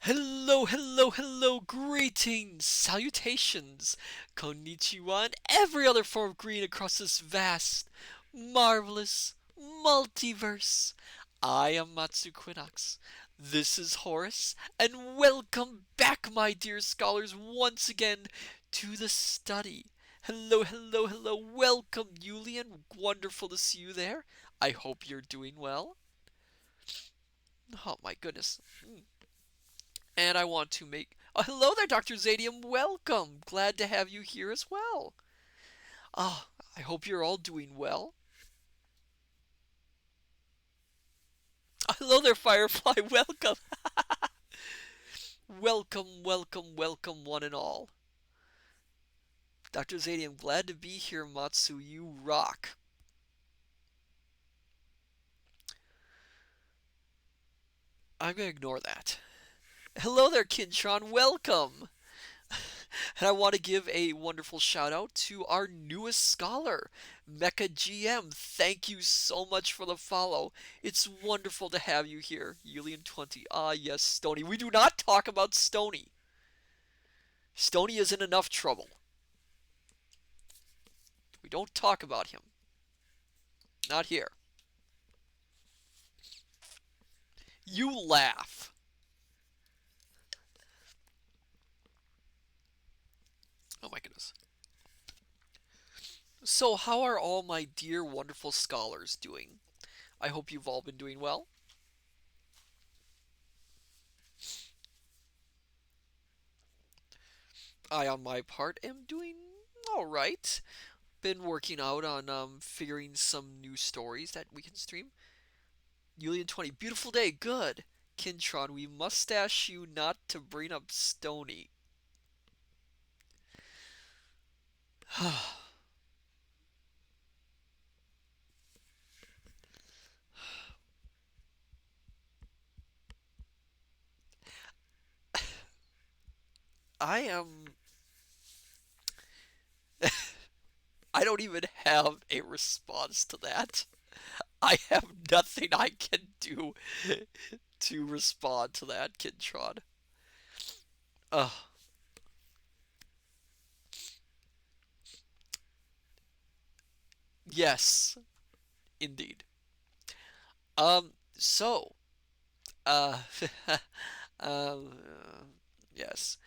Hello, hello, hello, greetings, salutations, konnichiwa, and every other form of greeting across this vast, marvelous multiverse. I am Matsu Quinox. This is Horace, and welcome back, my dear scholars, once again to the study. Hello, hello, hello, welcome, Julian. Wonderful to see you there. I hope you're doing well. Oh my goodness. And I want to make. Oh, hello there, Dr. Zadium. Welcome. Glad to have you here as well. Ah, I hope you're all doing well. Hello there, Firefly. Welcome. Welcome, welcome, welcome, one and all. Dr. Zadium, glad to be here, Matsu. You rock. I'm going to ignore that. Hello there, Kinshon. Welcome. And I want to give a wonderful shout out to our newest scholar, Mecha GM. Thank you so much for the follow. It's wonderful to have you here, Yulian20. Ah, yes, Stony. We do not talk about Stony. Stony is in enough trouble. We don't talk about him. Not here. You laugh. Oh my goodness. So, how are all my dear, wonderful scholars doing? I hope you've all been doing well. I, on my part, am doing alright. Been working out on figuring some new stories that we can stream. Julian20, beautiful day, good. Kintron, we mustache you not to bring up Stony. I am. I don't even have a response to that. I have nothing I can do to respond to that, Kintron. Ugh. Yes, indeed. So, uh, yes.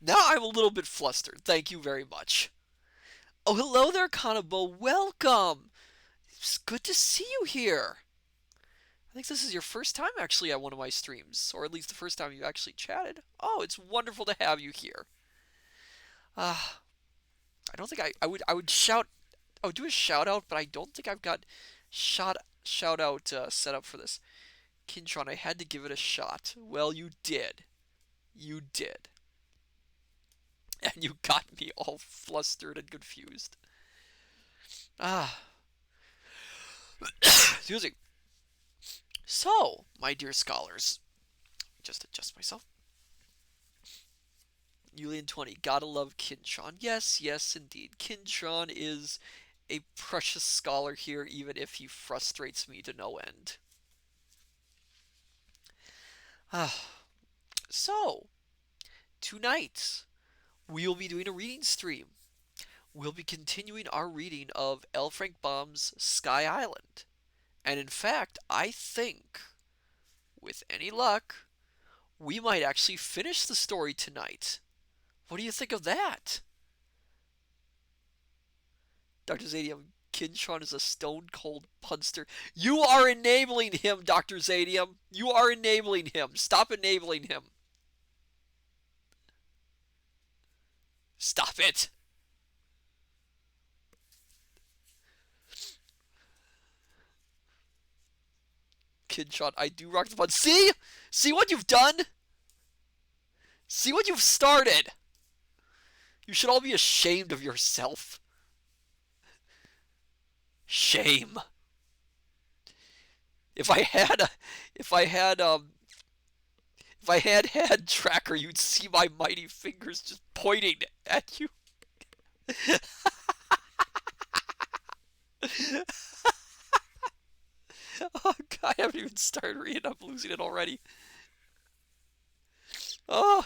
Now I'm a little bit flustered. Thank you very much. Oh, hello there, Kanabo. Welcome. It's good to see you here. I think this is your first time actually at one of my streams, or at least the first time you actually chatted. Oh, it's wonderful to have you here. Ah, I don't think I would shout I would do a shout out, but I don't think I've got shout out set up for this. Kintron, I had to give it a shot. Well, you did. You did. And you got me all flustered and confused. Ah, excuse me. So, my dear scholars, just adjust myself. Julian20, gotta love Kinshon. Yes, yes, indeed. Kinshon is a precious scholar here, even if he frustrates me to no end. Ah, so, tonight we'll be doing a reading stream. We'll be continuing our reading of L. Frank Baum's Sky Island. And in fact, I think, with any luck, we might actually finish the story tonight. What do you think of that? Dr. Zadium, Kinshon is a stone cold punster. You are enabling him, Dr. Zadium. You are enabling him. Stop enabling him. Stop it. Kinshon, I do rock the punch. See? See what you've done? See what you've started? You should all be ashamed of yourself. Shame. If I had a, if I had if I had head tracker, you'd see my mighty fingers just pointing at you. Oh God, I haven't even started reading. I'm losing it already. Oh,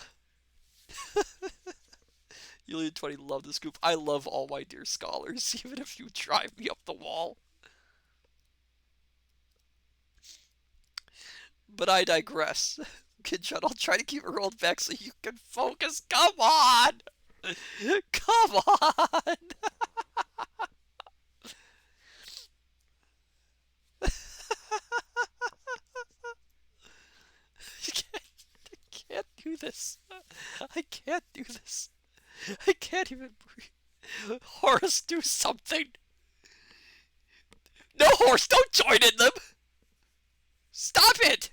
you and 20 love this group. I love all my dear scholars, even if you drive me up the wall. But I digress. Kinshot, I'll try to keep it rolled back so you can focus. Come on! Come on! I can't do this. I can't do this. I can't even breathe. Horace, do something. No, Horace, don't join in them. Stop it.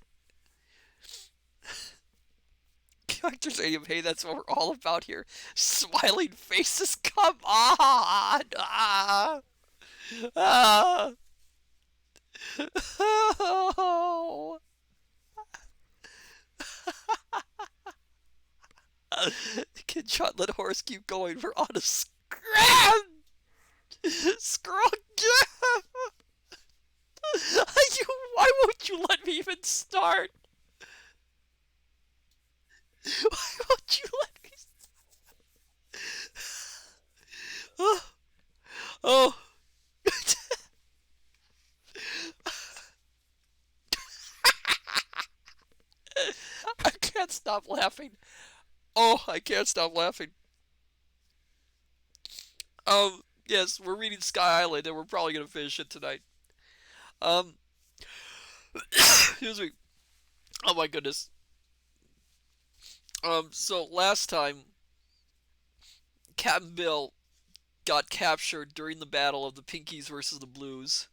Characters aim, hey, that's what we're all about here. Smiling faces, come on. Ah. Oh. Kinshot, let Horace keep going. We're on a scram. Scroll. Why won't you let me even start? Why won't you let me? Oh, oh. I can't stop laughing. Oh, I can't stop laughing. Yes, we're reading Sky Island, and we're probably gonna finish it tonight. Um, excuse me. Oh my goodness. So last time, Captain Bill got captured during the battle of the Pinkies versus the Blues.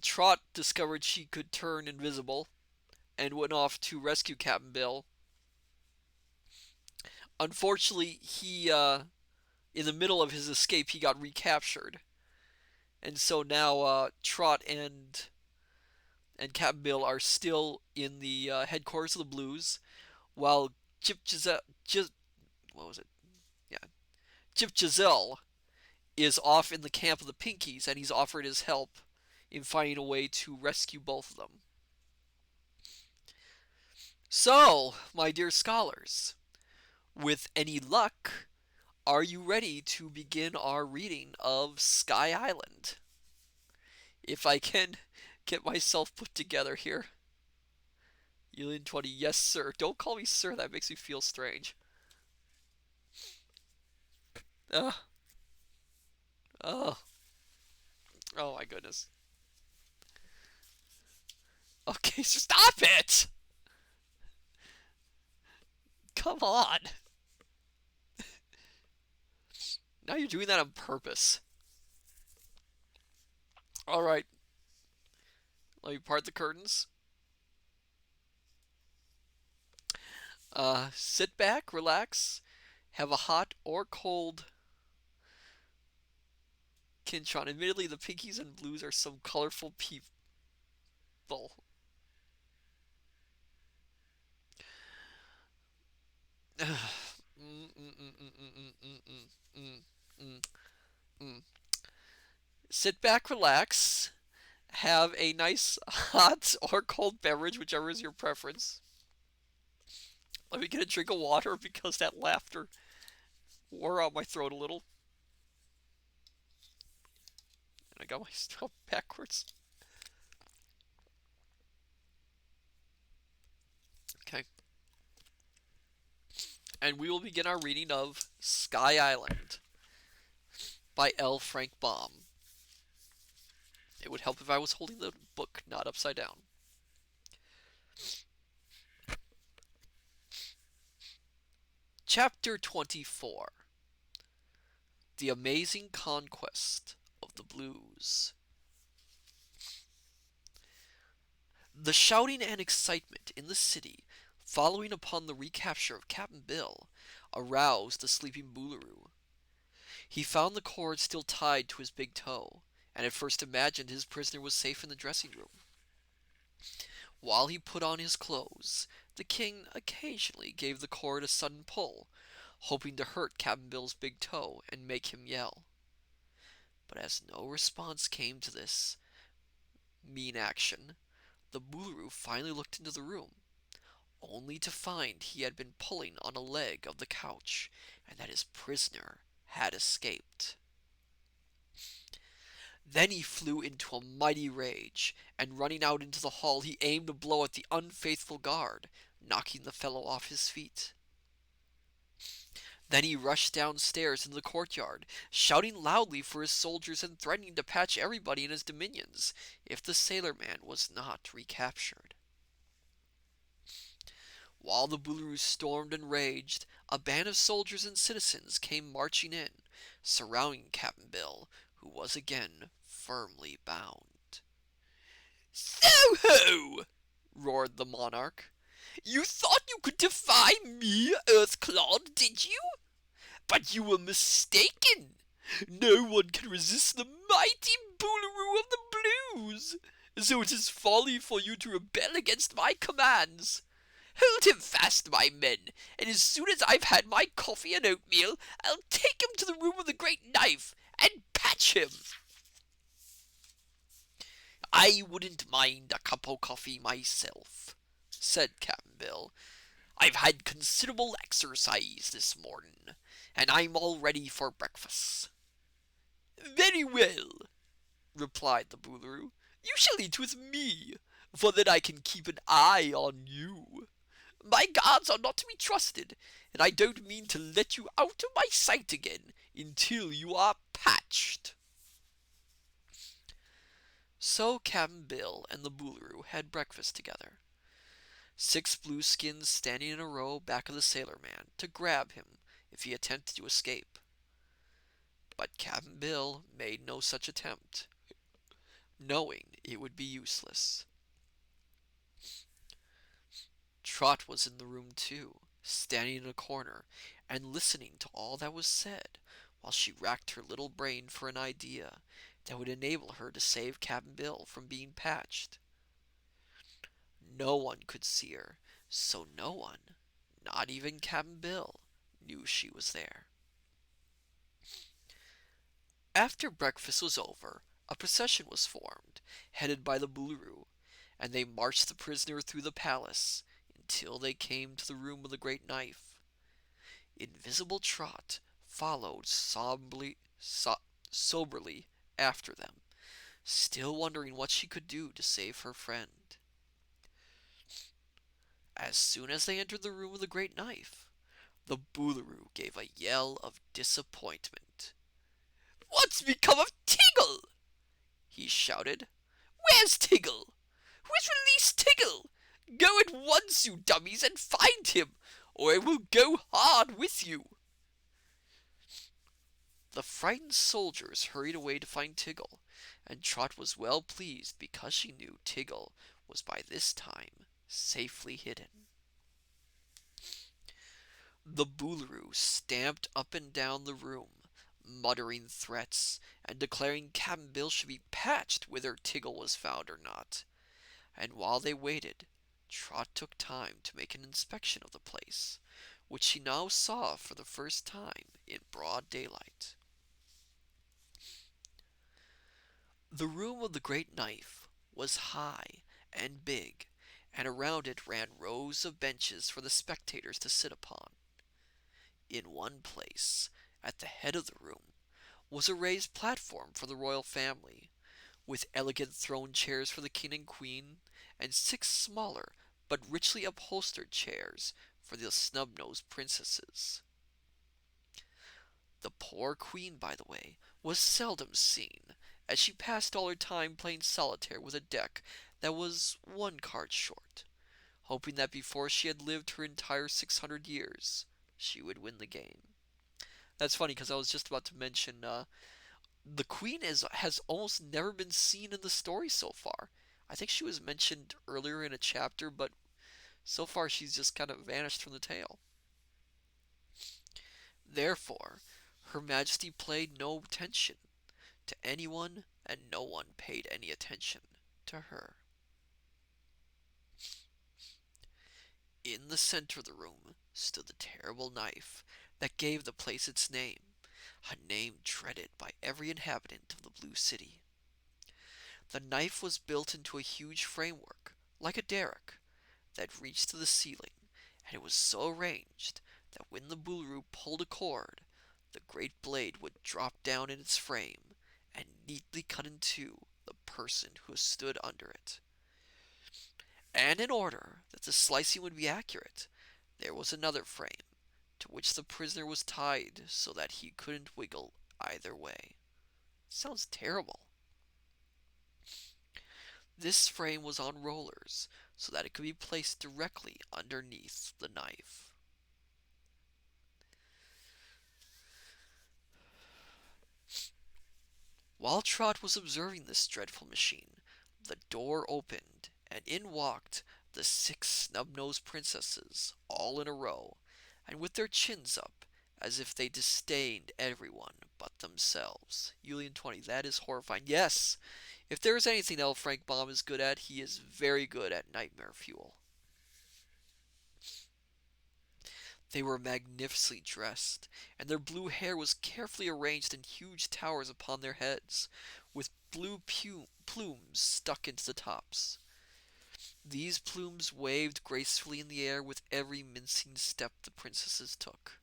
Trot discovered she could turn invisible and went off to rescue Captain Bill. Unfortunately, in the middle of his escape, he got recaptured, and so now Trot and Captain Bill are still in the headquarters of the Blues, while Chip Giselle, what was it? Yeah, Chip Giselle is off in the camp of the Pinkies, and he's offered his help in finding a way to rescue both of them. So, my dear scholars, with any luck, are you ready to begin our reading of Sky Island? If I can get myself put together here. Yulin 20, yes, sir. Don't call me sir, that makes me feel strange. Ugh. Ugh. Oh my goodness. Okay, so stop it! Come on. Now you're doing that on purpose. Alright, let me part the curtains. Sit back, relax, have a hot or cold Kinchon. Admittedly, the Pinkies and Blues are some colorful people. Sit back, relax, have a nice hot or cold beverage, whichever is your preference. Let me get a drink of water because that laughter wore out my throat a little. And I got my straw backwards. Okay. And we will begin our reading of Sky Island by L. Frank Baum. It would help if I was holding the book not upside down. Chapter 24: The Amazing Conquest of the Blues. The shouting and excitement in the city following upon the recapture of Captain Bill aroused the sleeping Boolooroo. He found the cord still tied to his big toe, and at first imagined his prisoner was safe in the dressing room. While he put on his clothes, the king occasionally gave the cord a sudden pull, hoping to hurt Captain Bill's big toe and make him yell. But as no response came to this mean action, the Boolooroo finally looked into the room, only to find he had been pulling on a leg of the couch and that his prisoner had escaped. Then he flew into a mighty rage, and running out into the hall, he aimed a blow at the unfaithful guard, knocking the fellow off his feet. Then he rushed downstairs into the courtyard, shouting loudly for his soldiers and threatening to patch everybody in his dominions if the sailor man was not recaptured. While the Boolooroo stormed and raged, a band of soldiers and citizens came marching in, surrounding Cap'n Bill, who was again firmly bound. "So-ho!" roared the monarch. "You thought you could defy me, Earthclod, did you? But you were mistaken. No one can resist the mighty Boolooroo of the Blues, so it is folly for you to rebel against my commands. Hold him fast, my men, and as soon as I've had my coffee and oatmeal, I'll take him to the room of the great knife and patch him." "I wouldn't mind a cup of coffee myself," said Cap'n Bill. "I've had considerable exercise this morning, and I'm all ready for breakfast." "Very well," replied the Boolooroo. "You shall eat with me, for then I can keep an eye on you. My guards are not to be trusted, and I don't mean to let you out of my sight again until you are patched." So Cap'n Bill and the Boolooroo had breakfast together. 6 Blueskins standing in a row back of the sailor man to grab him if he attempted to escape. But Cap'n Bill made no such attempt, knowing it would be useless. Trot was in the room too, standing in a corner and listening to all that was said, while she racked her little brain for an idea that would enable her to save Cap'n Bill from being patched. No one could see her, so no one, not even Cap'n Bill, knew she was there. After breakfast was over, a procession was formed, headed by the Boolooroo, and they marched the prisoner through the palace until they came to the room of the great knife. Invisible Trot followed soberly after them, still wondering what she could do to save her friend. As soon as they entered the room of the great knife, the Boolooroo gave a yell of disappointment. "What's become of Tiggle?" he shouted. "Where's Tiggle? Who has released Tiggle? Go at once, you dummies, and find him, or I will go hard with you." The frightened soldiers hurried away to find Tiggle, and Trot was well pleased because she knew Tiggle was by this time safely hidden. The Boolooroo stamped up and down the room, muttering threats and declaring Cap'n Bill should be patched whether Tiggle was found or not. And while they waited, Trot took time to make an inspection of the place, which she now saw for the first time in broad daylight. The room of the great knife was high and big, and around it ran rows of benches for the spectators to sit upon. In one place, at the head of the room, was a raised platform for the royal family, with elegant throne chairs for the king and queen, and 6 smaller but richly upholstered chairs for the snub-nosed princesses. The poor queen, by the way, was seldom seen, as she passed all her time playing solitaire with a deck that was 1 card short, hoping that before she had lived her entire 600 years, she would win the game. That's funny because I was just about to mention the queen has almost never been seen in the story so far. I think she was mentioned earlier in a chapter, but so far she's just kind of vanished from the tale. Therefore, Her Majesty paid no attention to anyone, and no one paid any attention to her. In the center of the room stood the terrible knife that gave the place its name, a name dreaded by every inhabitant of the Blue City. The knife was built into a huge framework, like a derrick, that reached to the ceiling, and it was so arranged that when the Boolooroo pulled a cord, the great blade would drop down in its frame and neatly cut in two the person who stood under it. And in order that the slicing would be accurate, there was another frame to which the prisoner was tied so that he couldn't wiggle either way. Sounds terrible. This frame was on rollers so that it could be placed directly underneath the knife. While Trot was observing this dreadful machine, the door opened, and in walked the 6 snub-nosed princesses, all in a row, and with their chins up, as if they disdained everyone but themselves. Julian20, that is horrifying. Yes, if there is anything L. Frank Baum is good at, he is very good at nightmare fuel. They were magnificently dressed, and their blue hair was carefully arranged in huge towers upon their heads, with blue plumes stuck into the tops. These plumes waved gracefully in the air with every mincing step the princesses took.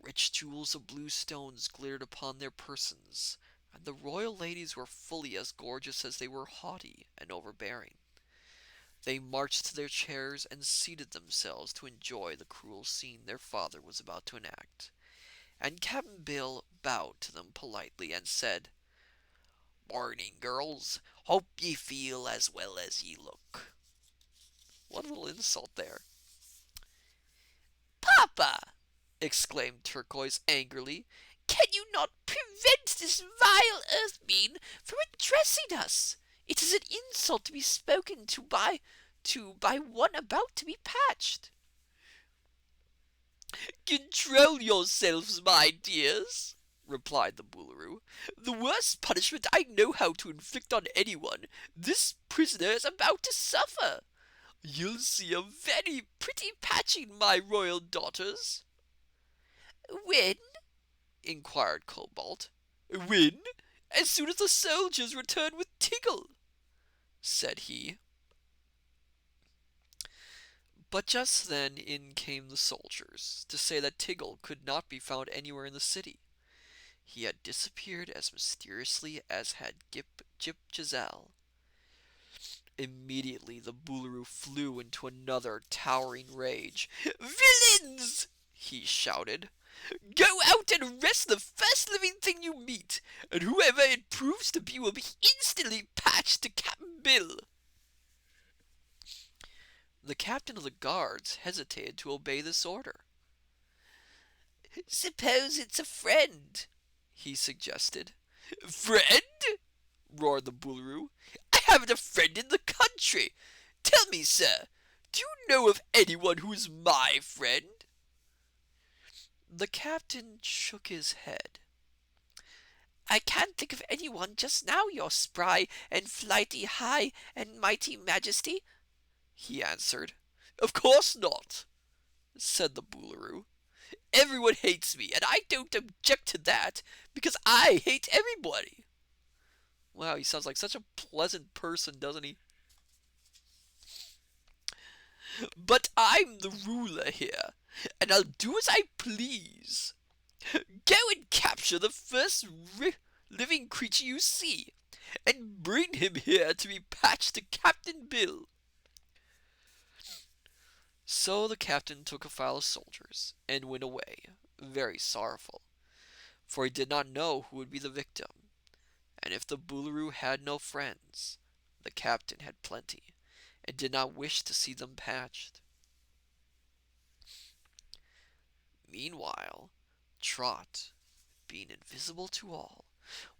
Rich jewels of blue stones glittered upon their persons, and the royal ladies were fully as gorgeous as they were haughty and overbearing. They marched to their chairs and seated themselves to enjoy the cruel scene their father was about to enact, and Cap'n Bill bowed to them politely and said, "Morning, girls. Hope ye feel as well as ye look." What a little insult there. "Papa!" exclaimed Turquoise angrily, "can you not prevent this vile earth-being from addressing us? It is an insult to be spoken to by one about to be patched." "Control yourselves, my dears," replied the Boolooroo. "The worst punishment I know how to inflict on anyone, this prisoner is about to suffer. You'll see a very pretty patching, my royal daughters." "When?" inquired Cobalt. "When? As soon as the soldiers return with Tiggle," said he. But just then in came the soldiers, to say that Tiggle could not be found anywhere in the city. He had disappeared as mysteriously as had Jip Giselle. Immediately the Boolooroo flew into another towering rage. "Villains!" he shouted. "Go out and arrest the first living thing you meet, and whoever it proves to be will be instantly patched to Cap'n Bill." The captain of the guards hesitated to obey this order. "Suppose it's a friend," he suggested. "Friend?" roared the Boolooroo. "I haven't a friend in the country. Tell me, sir, do you know of anyone who is my friend?" The captain shook his head. "I can't think of anyone just now, your spry and flighty high and mighty majesty," he answered. "Of course not," said the Boolooroo. "Everyone hates me, and I don't object to that, because I hate everybody." Wow, he sounds like such a pleasant person, doesn't he? "But I'm the ruler here, and I'll do as I please. Go and capture the first living creature you see, and bring him here to be patched to Captain Bill." So the captain took a file of soldiers and went away, very sorrowful, for he did not know who would be the victim, and if the Boolooroo had no friends, the captain had plenty, and did not wish to see them patched. Meanwhile, Trot, being invisible to all,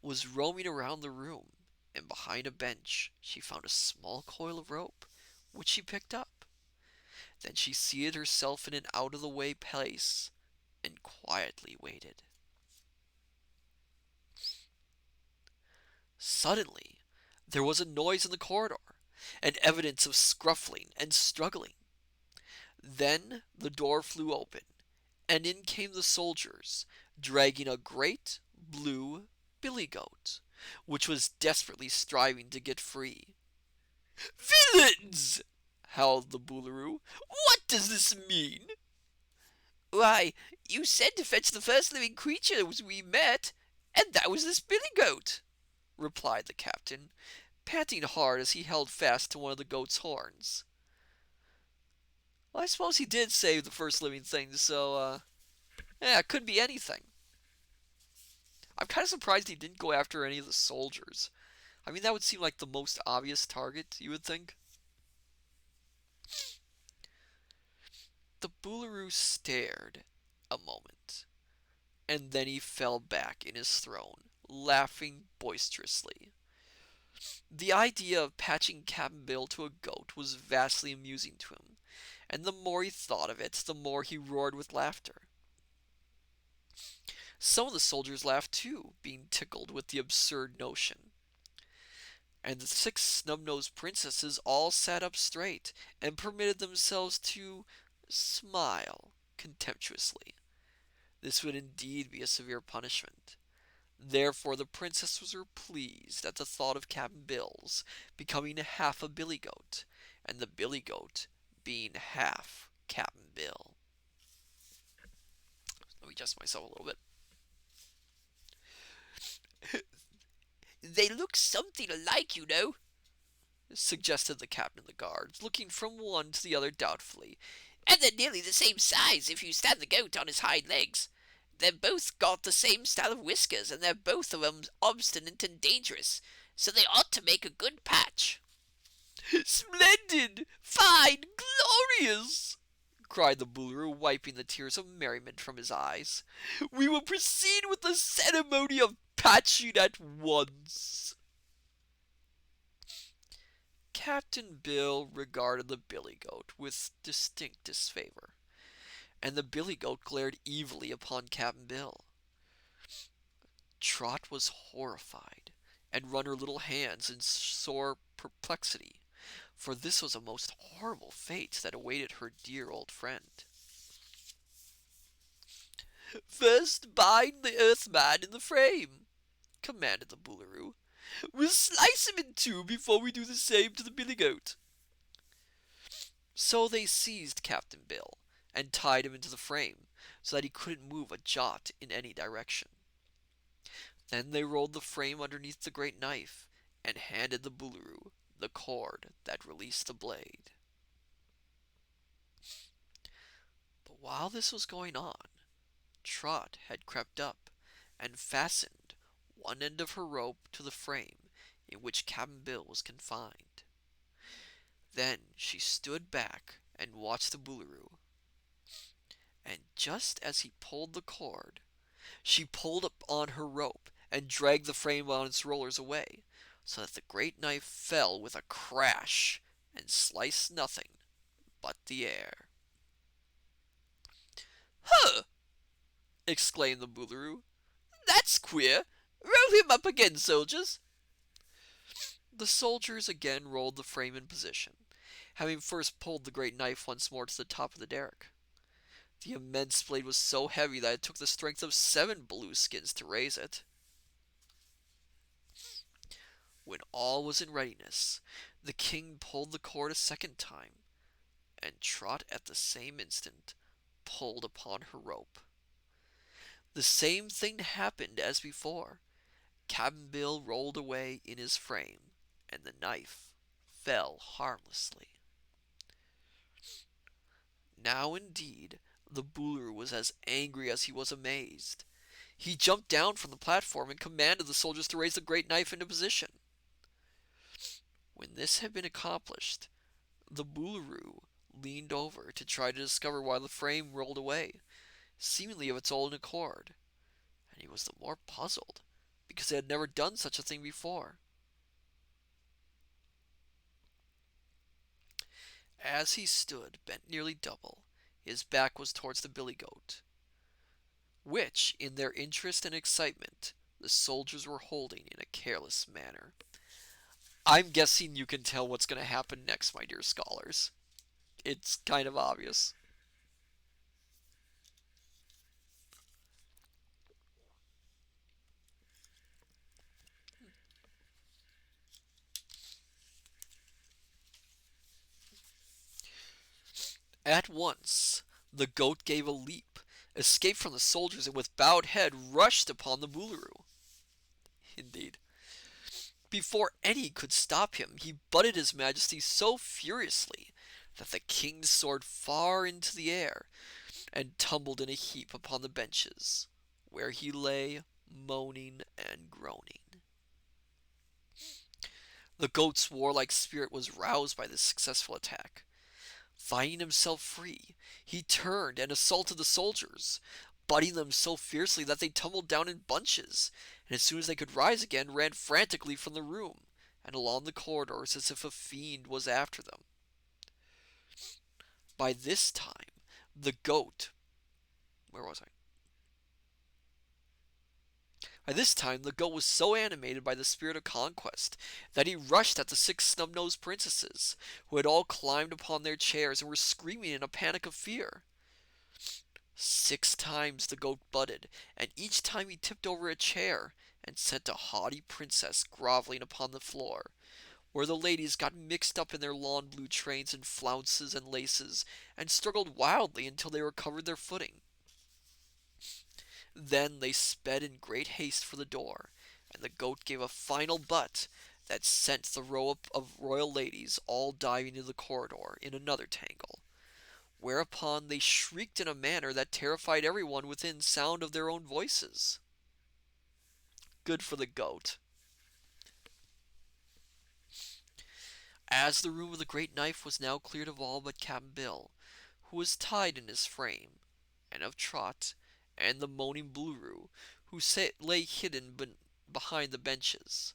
was roaming around the room, and behind a bench she found a small coil of rope, which she picked up. Then she seated herself in an out-of-the-way place and quietly waited. Suddenly, there was a noise in the corridor, and evidence of scuffling and struggling. Then the door flew open, and in came the soldiers, dragging a great blue billy goat, which was desperately striving to get free. "Villains!" howled the Boolooroo. "What does this mean?" Why, you said to fetch the first living creatures we met, and that was this billy goat," replied the captain, panting hard as he held fast to one of the goat's horns. Well, I suppose he did save the first living thing, so, yeah, it could be anything. I'm kind of surprised he didn't go after any of the soldiers. I mean, that would seem like the most obvious target, you would think. The Boolooroo stared a moment, and then he fell back in his throne, laughing boisterously. The idea of patching Cap'n Bill to a goat was vastly amusing to him, and the more he thought of it, the more he roared with laughter. Some of the soldiers laughed too, being tickled with the absurd notion. And the 6 snub-nosed princesses all sat up straight and permitted themselves to smile contemptuously. This would indeed be a severe punishment. Therefore the princesses were pleased at the thought of Cap'n Bill's becoming half a billy goat, and the billy goat being half Cap'n Bill. Let me adjust myself a little bit. "They look something alike, you know," Suggested the captain of the guards, looking from one to the other doubtfully. "and they're nearly the same size if you stand the goat on his hind legs. They've both got the same style of whiskers, and they're both of 'em obstinate and dangerous, so they ought to make a good patch." "Splendid! Fine! Glorious!" cried the Boolooroo, wiping the tears of merriment from his eyes. "We will proceed with the ceremony of patching at once." Captain Bill regarded the billy goat with distinct disfavor, and the billy goat glared evilly upon Cap'n Bill. Trot was horrified, and wrung her little hands in sore perplexity, for this was a most horrible fate that awaited her dear old friend. "First bind the Earthman in the frame," commanded the Boolooroo. "We'll slice him in two before we do the same to the billy goat." So they seized Captain Bill and tied him into the frame so that he couldn't move a jot in any direction. Then they rolled the frame underneath the great knife and handed the Boolooroo the cord that released the blade. But while this was going on, Trot had crept up and fastened one end of her rope to the frame in which Cap'n Bill was confined. Then she stood back and watched the Boolooroo, and just as he pulled the cord, she pulled up on her rope and dragged the frame on its rollers away, so that the great knife fell with a crash and sliced nothing but the air. "Huh!" exclaimed the Boolooroo. "That's queer. Roll him up again, soldiers." The soldiers again rolled the frame in position, having first pulled the great knife once more to the top of the derrick. The immense blade was so heavy that it took the strength of 7 blueskins to raise it. When all was in readiness, the king pulled the cord a second time, and Trot at the same instant pulled upon her rope. The same thing happened as before. Cap'n Bill rolled away in his frame, and the knife fell harmlessly. Now indeed the Boolooroo was as angry as he was amazed. He jumped down from the platform and commanded the soldiers to raise the great knife into position. When this had been accomplished, the Boolooroo leaned over to try to discover why the frame rolled away, seemingly of its own accord, and he was the more puzzled because it had never done such a thing before. As he stood bent nearly double, his back was towards the billy goat, which, in their interest and excitement, the soldiers were holding in a careless manner. I'm guessing you can tell what's going to happen next, my dear scholars. It's kind of obvious. At once the goat gave a leap, escaped from the soldiers, and with bowed head rushed upon the Boolooroo. Indeed. Before any could stop him, he butted his majesty so furiously that the king's sword far into the air and tumbled in a heap upon the benches, where he lay moaning and groaning. The goat's warlike spirit was roused by this successful attack. Finding himself free, he turned and assaulted the soldiers, butting them so fiercely that they tumbled down in bunches, and as soon as they could rise again, ran frantically from the room and along the corridors as if a fiend was after them. By this time, the goat. Where was I? By this time, the goat was so animated by the spirit of conquest that he rushed at the six snub-nosed princesses, who had all climbed upon their chairs and were screaming in a panic of fear. 6 times the goat butted, and each time he tipped over a chair and sent a haughty princess groveling upon the floor, where the ladies got mixed up in their lawn blue trains and flounces and laces, and struggled wildly until they recovered their footing. Then they sped in great haste for the door, and the goat gave a final butt that sent the row of royal ladies all diving into the corridor in another tangle, whereupon they shrieked in a manner that terrified everyone within sound of their own voices. Good for the goat. As the room of the great knife was now cleared of all but Cap'n Bill, who was tied in his frame, and of Trot, and the moaning Boolooroo, who lay hidden behind the benches,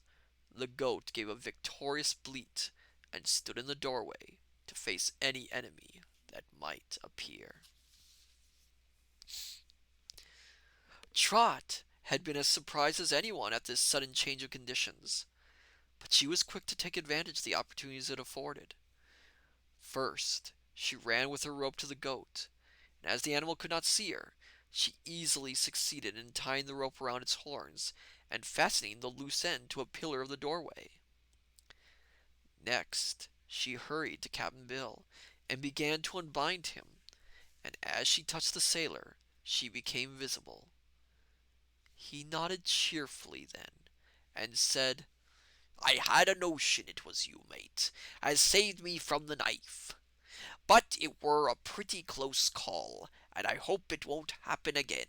the goat gave a victorious bleat and stood in the doorway to face any enemy that might appear. Trot had been as surprised as anyone at this sudden change of conditions, but she was quick to take advantage of the opportunities it afforded. First, she ran with her rope to the goat, and as the animal could not see her, she easily succeeded in tying the rope around its horns and fastening the loose end to a pillar of the doorway. Next, she hurried to Cap'n Bill and began to unbind him, and as she touched the sailor, she became visible. He nodded cheerfully then, and said, I had a notion it was you, mate, as saved me from the knife. But it were a pretty close call, and I hope it won't happen again.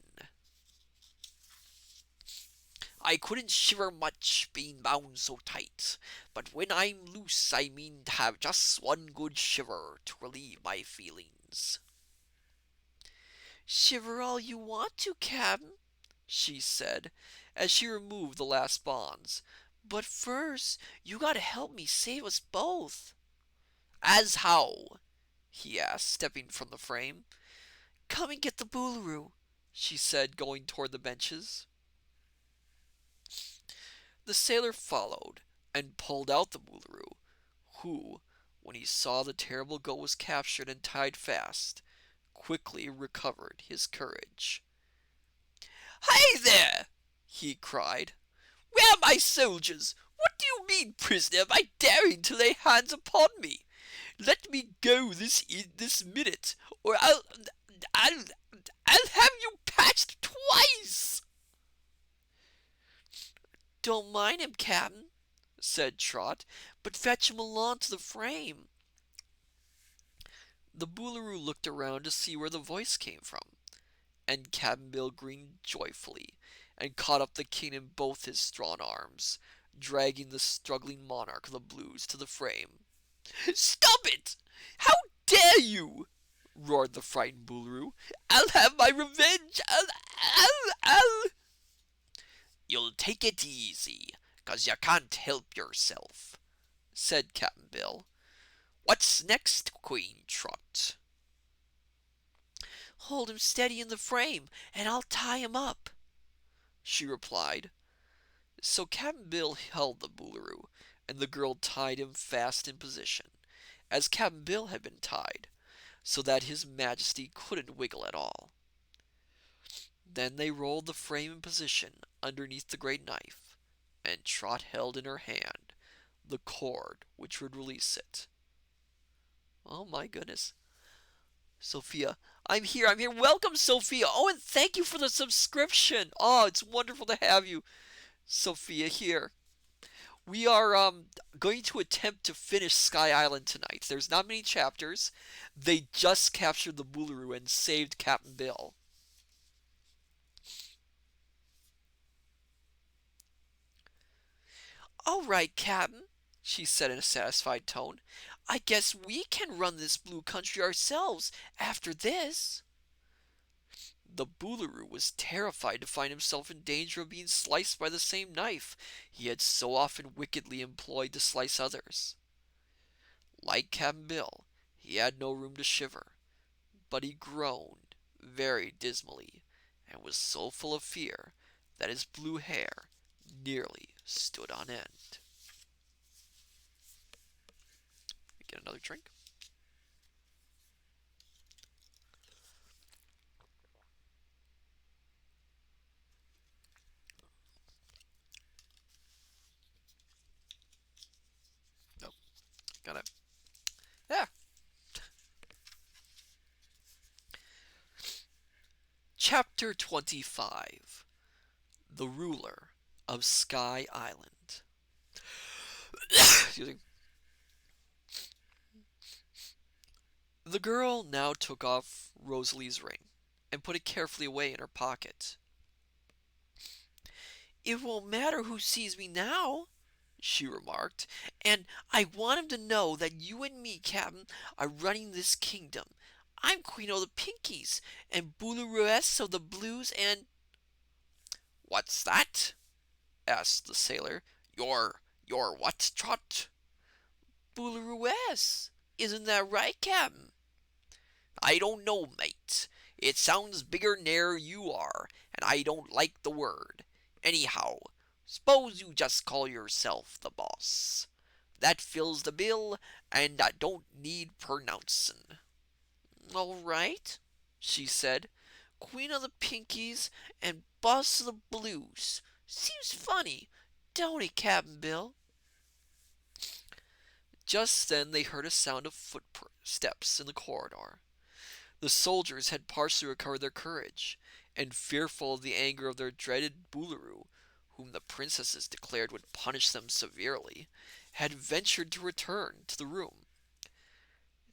I couldn't shiver much, being bound so tight, but when I'm loose I mean to have just one good shiver to relieve my feelings. "Shiver all you want to, Cap'n," she said, as she removed the last bonds. "But first, you gotta help me save us both." As how? he asked, stepping from the frame. "Come and get the Boolooroo," she said, going toward the benches. The sailor followed and pulled out the Boolooroo, who, when he saw the terrible goat was captured and tied fast, quickly recovered his courage. Hey there! He cried. Where are my soldiers? What do you mean, prisoner, by daring to lay hands upon me? Let me go this minute, or I'll have you patched twice. "Don't mind him, Cap'n," said Trot, "but fetch him along to the frame." The Boolooroo looked around to see where the voice came from, and Cap'n Bill grinned joyfully and caught up the king in both his strong arms, dragging the struggling monarch of the Blues to the frame. Stop it! How dare you? Roared the frightened Boolooroo. I'll have my revenge! I'll... You'll take it easy, 'cause you can't help yourself, said Cap'n Bill. What's next, Queen Trot? "Hold him steady in the frame, and I'll tie him up," she replied. So Cap'n Bill held the Boolooroo, and the girl tied him fast in position, as Cap'n Bill had been tied, so that his majesty couldn't wiggle at all. Then they rolled the frame in position underneath the great knife, and Trot held in her hand the cord which would release it. Oh my goodness. Sophia, I'm here. I'm here. Welcome, Sophia. Oh, and thank you for the subscription. Oh, it's wonderful to have you, Sophia, here. We are going to attempt to finish Sky Island tonight. There's not many chapters. They just captured the Boolaroo and saved Captain Bill. All right, Captain, she said in a satisfied tone. I guess we can run this blue country ourselves after this. The Boolaroo was terrified to find himself in danger of being sliced by the same knife he had so often wickedly employed to slice others. Like Cap'n Bill, he had no room to shiver, but he groaned very dismally and was so full of fear that his blue hair nearly stood on end. Get another drink. Nope. Gotta. Yeah. Chapter 25. The Ruler of Sky Island. Excuse me. The girl now took off Rosalie's ring and put it carefully away in her pocket. It won't matter who sees me now, she remarked, and I want him to know that you and me, Captain, are running this kingdom. I'm Queen of the Pinkies, and Boolaroo of the Blues, and... What's that? Asked the sailor. Your what, Trot? Boolaroo. Isn't that right, Captain? I don't know, mate. It sounds bigger ner you are, and I don't like the word. Anyhow, s'pose you just call yourself the boss. That fills the bill, and I don't need pronouncin'. All right, she said. Queen of the Pinkies and boss of the Blues. Seems funny, don't it, Cap'n Bill? Just then they heard a sound of footsteps in the corridor. The soldiers had partially recovered their courage, and fearful of the anger of their dreaded Boolaroo, whom the princesses declared would punish them severely, had ventured to return to the room.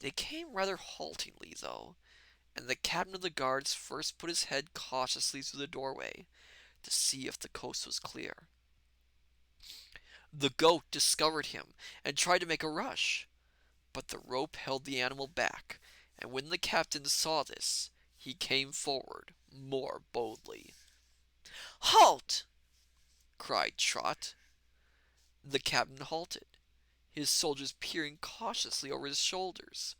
They came rather haltingly, though, and the captain of the guards first put his head cautiously through the doorway to see if the coast was clear. The goat discovered him and tried to make a rush, but the rope held the animal back, and when the captain saw this, he came forward more boldly. Halt! Cried Trot. The captain halted, his soldiers peering cautiously over his shoulders,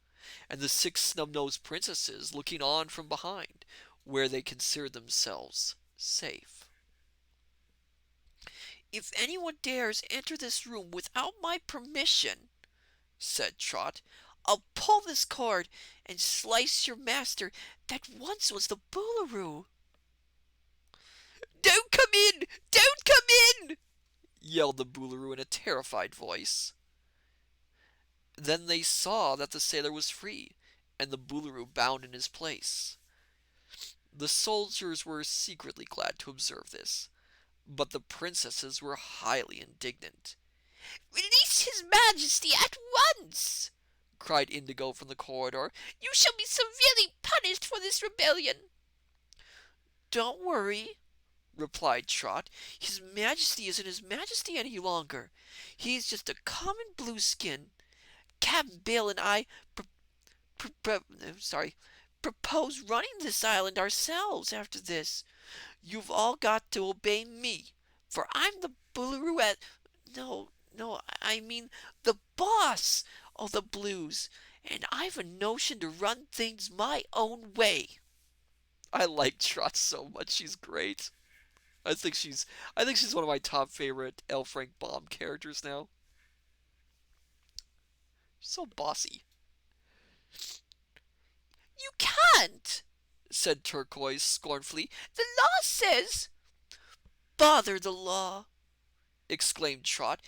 and the 6 snub-nosed princesses looking on from behind, where they considered themselves safe. If anyone dares enter this room without my permission, said Trot, I'll pull this cord and slice your master that once was the Boolaroo. Don't come in! Don't come in! Yelled the Boolaroo in a terrified voice. Then they saw that the sailor was free, and the Boolaroo bound in his place. The soldiers were secretly glad to observe this, but the princesses were highly indignant. Release his majesty at once! Cried Indigo from the corridor. You shall be severely punished for this rebellion. Don't worry, replied Trot. His majesty isn't his majesty any longer. He's just a common blueskin. Cap'n Bill and I propose running this island ourselves after this. You've all got to obey me, for I'm the Boolaroo No, I mean the boss of the Blues, and I've a notion to run things my own way. I like Trot so much. She's great. I think she's one of my top favorite L. Frank Baum characters now. So bossy. You can't, said Turquoise scornfully. The law says. Bother the law, exclaimed Trot.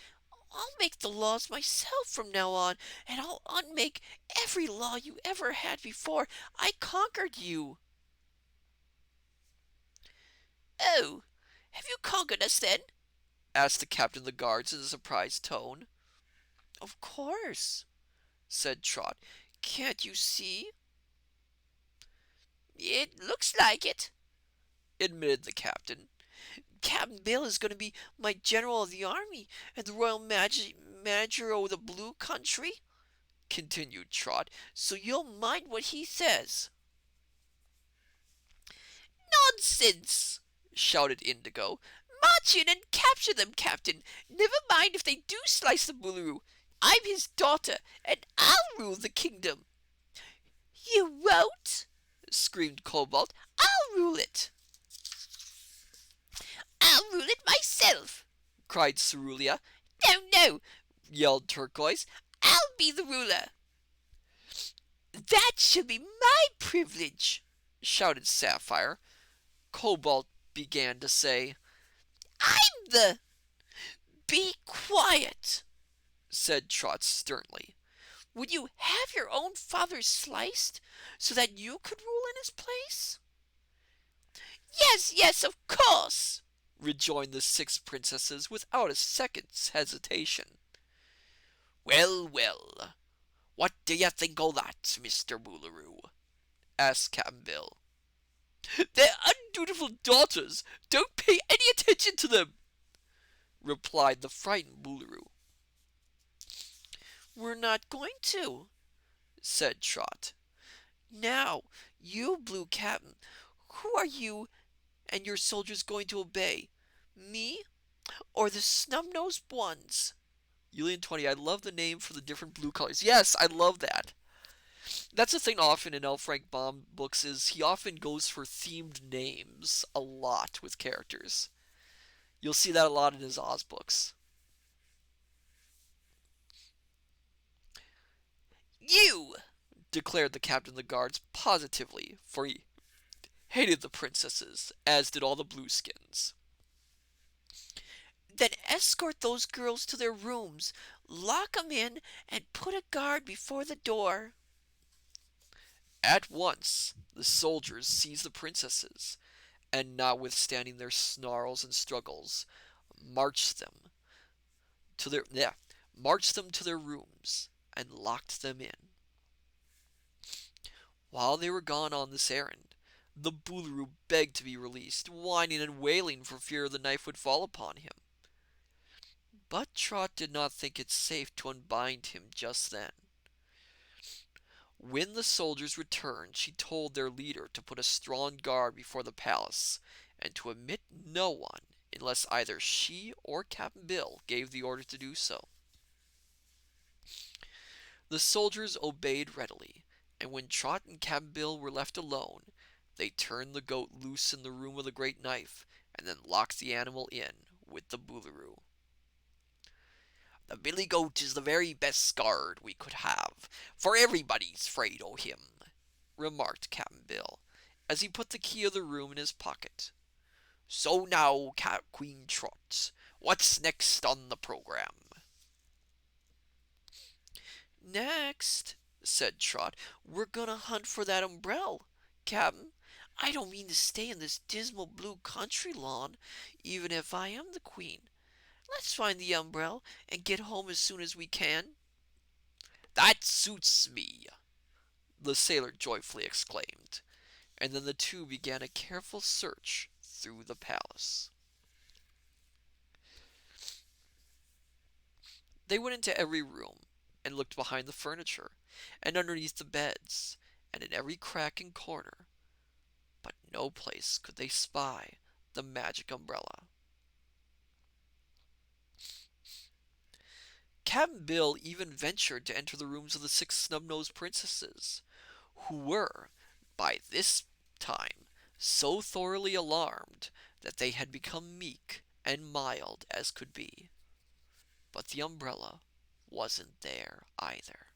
I'll make the laws myself from now on, and I'll unmake every law you ever had before I conquered you." "Oh, have you conquered us then?" asked the captain of the guards in a surprised tone. "Of course," said Trot. "Can't you see?" "It looks like it," admitted the captain. "Captain Bill is going to be my general of the army and the royal manager of the Blue Country," continued Trot, "so you'll mind what he says." "Nonsense!" shouted Indigo. "March in and capture them, Captain. Never mind if they do slice the Boolooroo. I'm his daughter, and I'll rule the kingdom." "You won't!" screamed Cobalt. "I'll rule it." "I'll rule it myself!" cried Cerulia. "No, no!" yelled Turquoise. "I'll be the ruler." "That shall be my privilege!" shouted Sapphire. Cobalt began to say, "I'm the—" "Be quiet!" said Trot sternly. "Would you have your own father sliced so that you could rule in his place?" "Yes, yes, of course!" rejoined the 6 princesses without a second's hesitation. "Well, well, what do you think o' that, Mr. Boolooroo?" asked Cap'n Bill. "They're undutiful daughters. Don't pay any attention to them," replied the frightened Boolooroo. "We're not going to," said Trot. "Now, you Blue Captain, who are you and your soldiers going to obey? Me or the snub-nosed ones?" Julian 20, I love the name for the different blue colors. Yes, I love that. That's the thing often in L. Frank Baum books is he often goes for themed names a lot with characters. You'll see that a lot in his Oz books. "You!" declared the captain of the guards positively, for he hated the princesses, as did all the Blueskins. "Then escort those girls to their rooms, lock 'em in, and put a guard before the door." At once the soldiers seized the princesses, and notwithstanding their snarls and struggles, marched them marched them to their rooms and locked them in. While they were gone on this errand, the Boolooroo begged to be released, whining and wailing for fear the knife would fall upon him. But Trot did not think it safe to unbind him just then. When the soldiers returned, she told their leader to put a strong guard before the palace and to admit no one unless either she or Cap'n Bill gave the order to do so. The soldiers obeyed readily, and when Trot and Cap'n Bill were left alone, they turned the goat loose in the room of the great knife and then locked the animal in with the Boolooroo. "The billy goat is the very best guard we could have, for everybody's afraid o' him," remarked Cap'n Bill, as he put the key of the room in his pocket. "So now, Queen Trot, what's next on the program?" "Next," said Trot, "we're gonna hunt for that umbrel, Cap'n. I don't mean to stay in this dismal blue country long, even if I am the queen. Let's find the umbrel and get home as soon as we can." "That suits me," the sailor joyfully exclaimed, and then the two began a careful search through the palace. They went into every room, and looked behind the furniture, and underneath the beds, and in every crack and corner, but no place could they spy the magic umbrella. Cap'n Bill even ventured to enter the rooms of the 6 snub-nosed princesses, who were, by this time, so thoroughly alarmed that they had become meek and mild as could be. But the umbrella wasn't there either.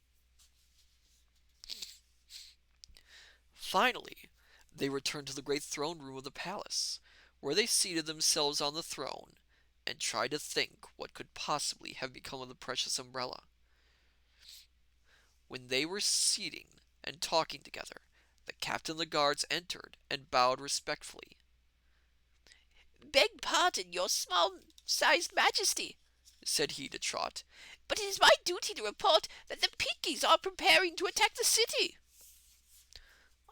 Finally, they returned to the great throne room of the palace, where they seated themselves on the throne and tried to think what could possibly have become of the precious umbrella. When they were sitting and talking together, the captain of the guards entered and bowed respectfully. "Beg pardon, your small-sized Majesty," said he to Trot. "but it is my duty to report that the Pinkies are preparing to attack the city."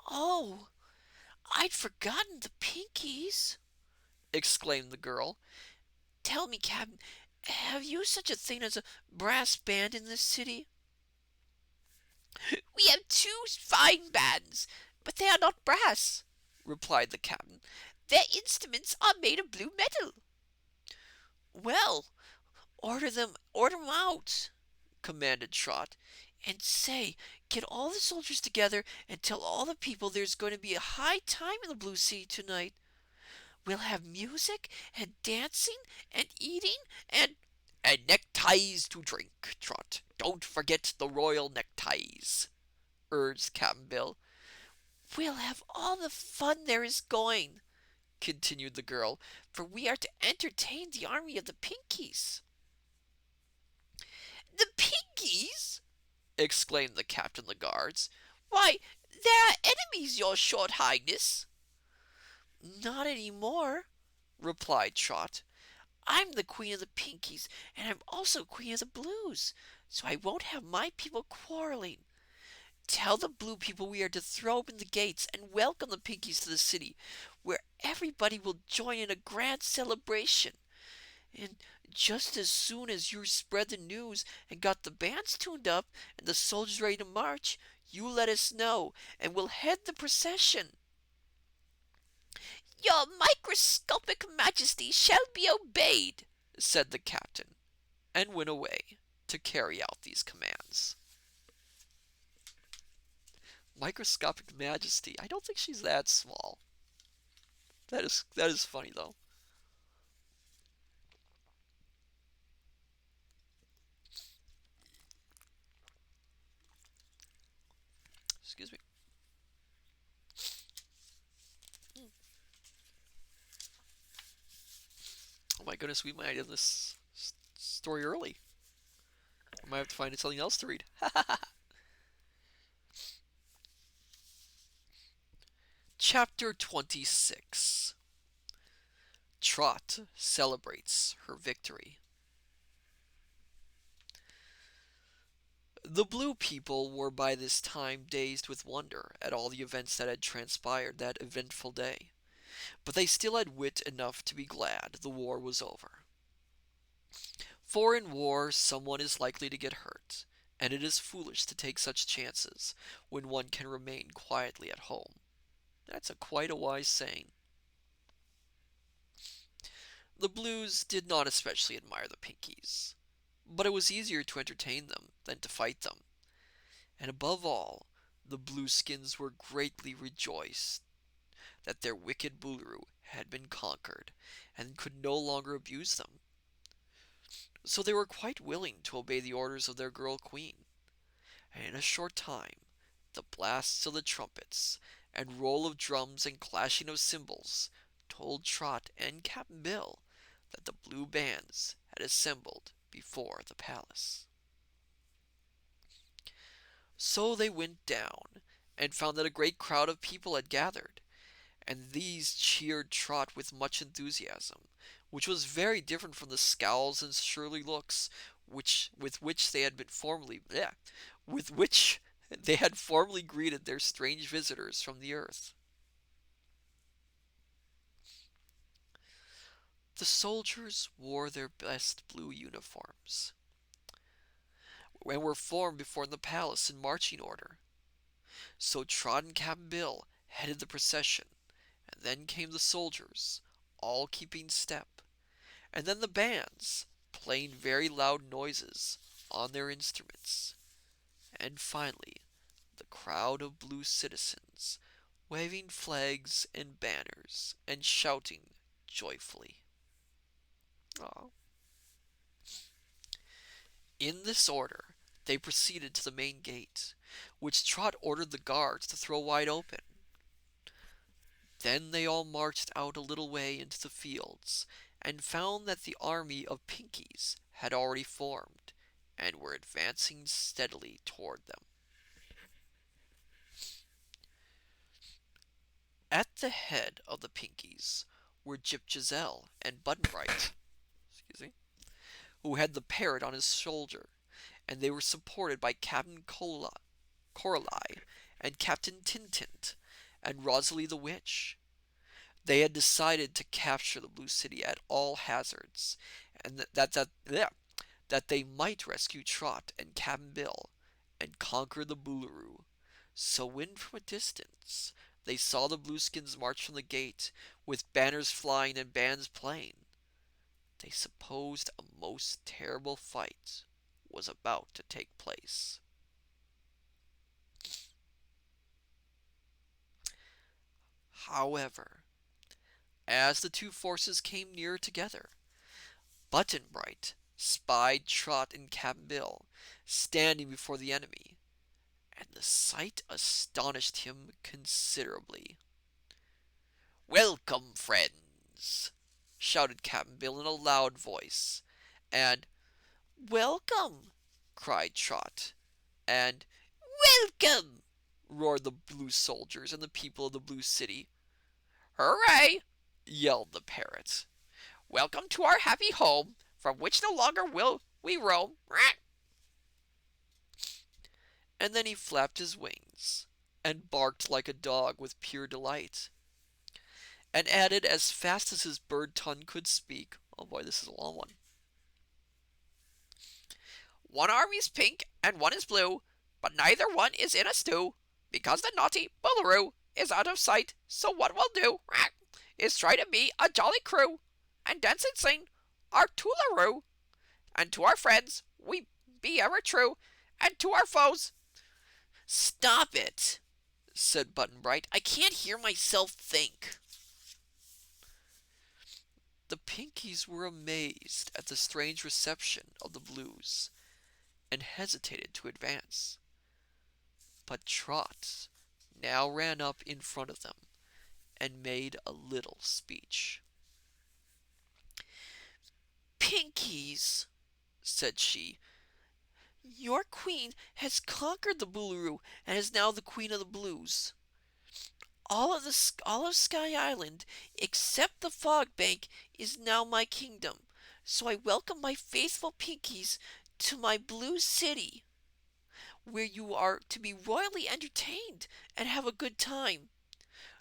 "Oh, I'd forgotten the Pinkies!" exclaimed the girl. "Tell me, Captain, have you such a thing as a brass band in this city?" "We have two fine bands, but they are not brass," replied the captain. "Their instruments are made of blue metal." "Well, order them out," commanded Trot. "And say, get all the soldiers together and tell all the people there's going to be a high time in the Blue Sea tonight. We'll have music and dancing and eating And neckties to drink, Trot. Don't forget the royal neckties," urged Cap'n Bill. we'll have all the fun there is going," continued the girl, "for we are to entertain the army of the Pinkies." "The Pinkies!" exclaimed the captain of the guards. "Why, they're our enemies, your short highness." "Not any more," replied Trot. "I'm the Queen of the Pinkies, and I'm also Queen of the Blues, so I won't have my people quarreling. Tell the Blue people we are to throw open the gates and welcome the Pinkies to the city, where everybody will join in a grand celebration. And just as soon as you spread the news and got the bands tuned up and the soldiers ready to march, you let us know, and we'll head the procession." "Your microscopic Majesty shall be obeyed," said the captain, and went away to carry out these commands. Microscopic Majesty. I don't think she's that small. That is funny though. Excuse me. Oh my goodness, we might end this story early. I might have to find something else to read. Chapter 26. Trot celebrates her victory. The Blue people were by this time dazed with wonder at all the events that had transpired that eventful day, but they still had wit enough to be glad the war was over. For in war someone is likely to get hurt, and it is foolish to take such chances when one can remain quietly at home. That's quite a wise saying. The Blues did not especially admire the Pinkies, but it was easier to entertain them than to fight them, and above all, the Blueskins were greatly rejoiced that their wicked Boolooroo had been conquered and could no longer abuse them. So they were quite willing to obey the orders of their girl queen, and in a short time the blasts of the trumpets and roll of drums and clashing of cymbals told Trot and Cap'n Bill that the blue bands had assembled before the palace. So they went down and found that a great crowd of people had gathered, and these cheered Trot with much enthusiasm, which was very different from the scowls and surly looks with which they had formerly greeted their strange visitors from the earth. The soldiers wore their best blue uniforms, and were formed before the palace in marching order. So Trot and Cap'n Bill headed the procession, and then came the soldiers, all keeping step, and then the bands, playing very loud noises on their instruments, and finally the crowd of blue citizens, waving flags and banners and shouting joyfully. Aww. In this order they proceeded to the main gate, which Trot ordered the guards to throw wide open. Then they all marched out a little way into the fields and found that the army of Pinkies had already formed and were advancing steadily toward them. At the head of the Pinkies were Jip Giselle and Button Bright, excuse me, who had the parrot on his shoulder, and they were supported by Captain Coralie and Captain Tintint and Rosalie the Witch. They had decided to capture the Blue City at all hazards, and that they might rescue Trot and Cap'n Bill and conquer the Boolooroo. So when from a distance they saw the Blueskins march from the gate with banners flying and bands playing, they supposed a most terrible fight was about to take place. However, as the two forces came nearer together, Button Bright spied Trot and Cap'n Bill standing before the enemy, and the sight astonished him considerably. "Welcome, friends!" shouted Cap'n Bill in a loud voice, and "Welcome!" cried Trot, and "Welcome!" roared the blue soldiers and the people of the Blue City. "Hooray!" yelled the parrot. "Welcome to our happy home, from which no longer will we roam." And then he flapped his wings and barked like a dog with pure delight, and added as fast as his bird tongue could speak, oh boy, this is a long one. "One army's pink and one is blue, but neither one is in a stew, because the naughty Boolooroo is out of sight. So what we'll do is try to be a jolly crew, and dance and sing our toolaroo. And to our friends we be ever true, and to our foes—" "Stop it!" said Button Bright. "I can't hear myself think." The Pinkies were amazed at the strange reception of the Blues, and hesitated to advance. But Trot now ran up in front of them and made a little speech. "Pinkies," said she, "your queen has conquered the Boolooroo and is now the Queen of the Blues. All of Sky Island, except the Fog Bank, is now my kingdom. So I welcome my faithful Pinkies to my Blue City, where you are to be royally entertained and have a good time.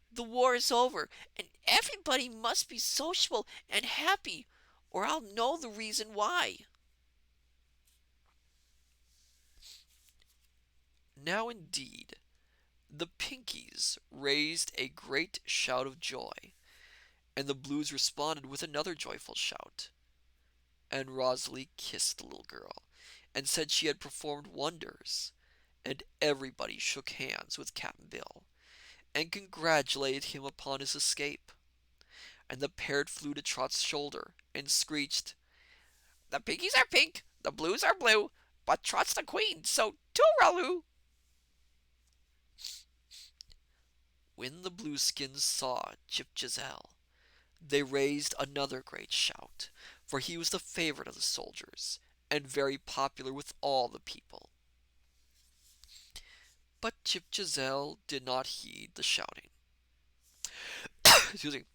The war is over, and everybody must be sociable and happy, or I'll know the reason why." Now indeed the Pinkies raised a great shout of joy, and the Blues responded with another joyful shout. And Rosalie kissed the little girl, and said she had performed wonders, and everybody shook hands with Cap'n Bill, and congratulated him upon his escape. And the parrot flew to Trot's shoulder, and screeched, "The Pinkies are pink, the Blues are blue, but Trot's the queen, so tooraloo!" When the Blueskins saw Jip Giselle, they raised another great shout, for he was the favorite of the soldiers, and very popular with all the people. But Jip Giselle did not heed the shouting. Excuse me.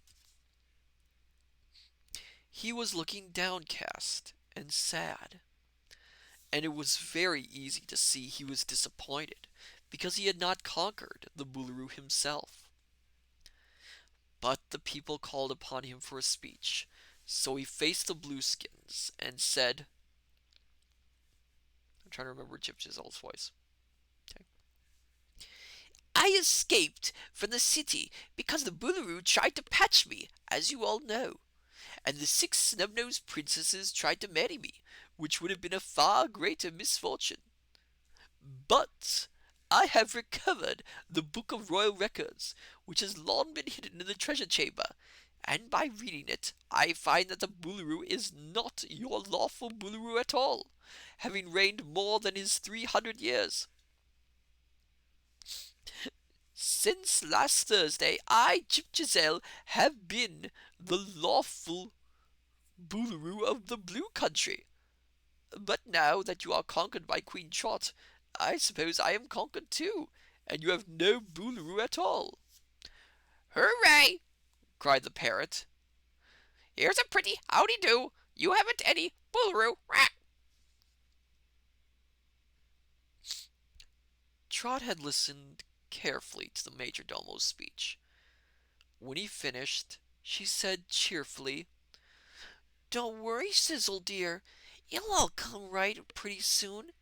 He was looking downcast and sad, and it was very easy to see he was disappointed because he had not conquered the Boolooroo himself. But the people called upon him for a speech, so he faced the Blueskins and said, I'm trying to remember Jip Giselle's voice. Okay. "I escaped from the city because the Boolooroo tried to patch me, as you all know. And the 6 snub-nosed princesses tried to marry me, which would have been a far greater misfortune. But I have recovered the Book of Royal Records, which has long been hidden in the treasure chamber, and by reading it I find that the Boolooroo is not your lawful Boolooroo at all, having reigned more than his 300 years. Since last Thursday, I, Jip Giselle, have been the lawful Boolooroo of the Blue Country. But now that you are conquered by Queen Trot, I suppose I am conquered too, and you have no Boolooroo at all." "Hooray!" cried the parrot. "Here's a pretty howdy do. You haven't any Boolooroo." Trot had listened carefully to the Majordomo's speech. When he finished, she said cheerfully, "Don't worry, Sizzle dear. It'll all come right pretty soon.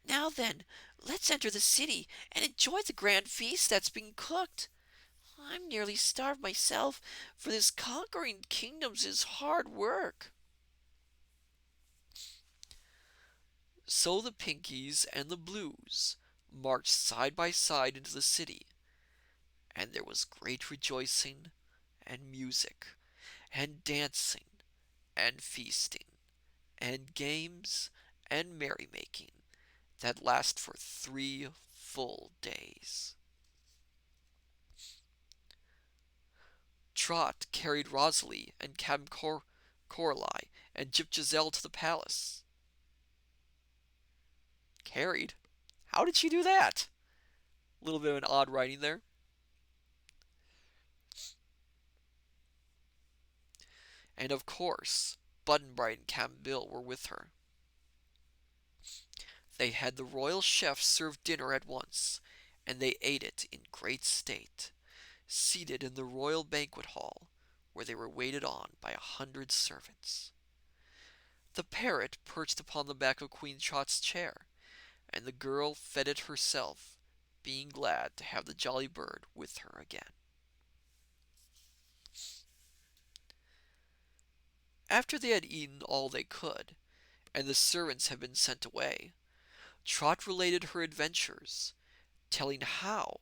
Now then, let's enter the city and enjoy the grand feast that's being cooked. I'm nearly starved myself, for this conquering kingdoms is hard work." So the Pinkies and the Blues marched side by side into the city, and there was great rejoicing and music and dancing and feasting and games and merrymaking that last for 3 full days. Trot carried Rosalie and Coralie and Jip Giselle to the palace. Carried? How did she do that? A little bit of an odd writing there. And of course, Button Bright and Cap'n Bill were with her. They had the royal chef serve dinner at once, and they ate it in great state, seated in the royal banquet hall, where they were waited on by 100 servants. The parrot perched upon the back of Queen Trot's chair, and the girl fed it herself, being glad to have the jolly bird with her again. After they had eaten all they could, and the servants had been sent away, Trot related her adventures, telling how,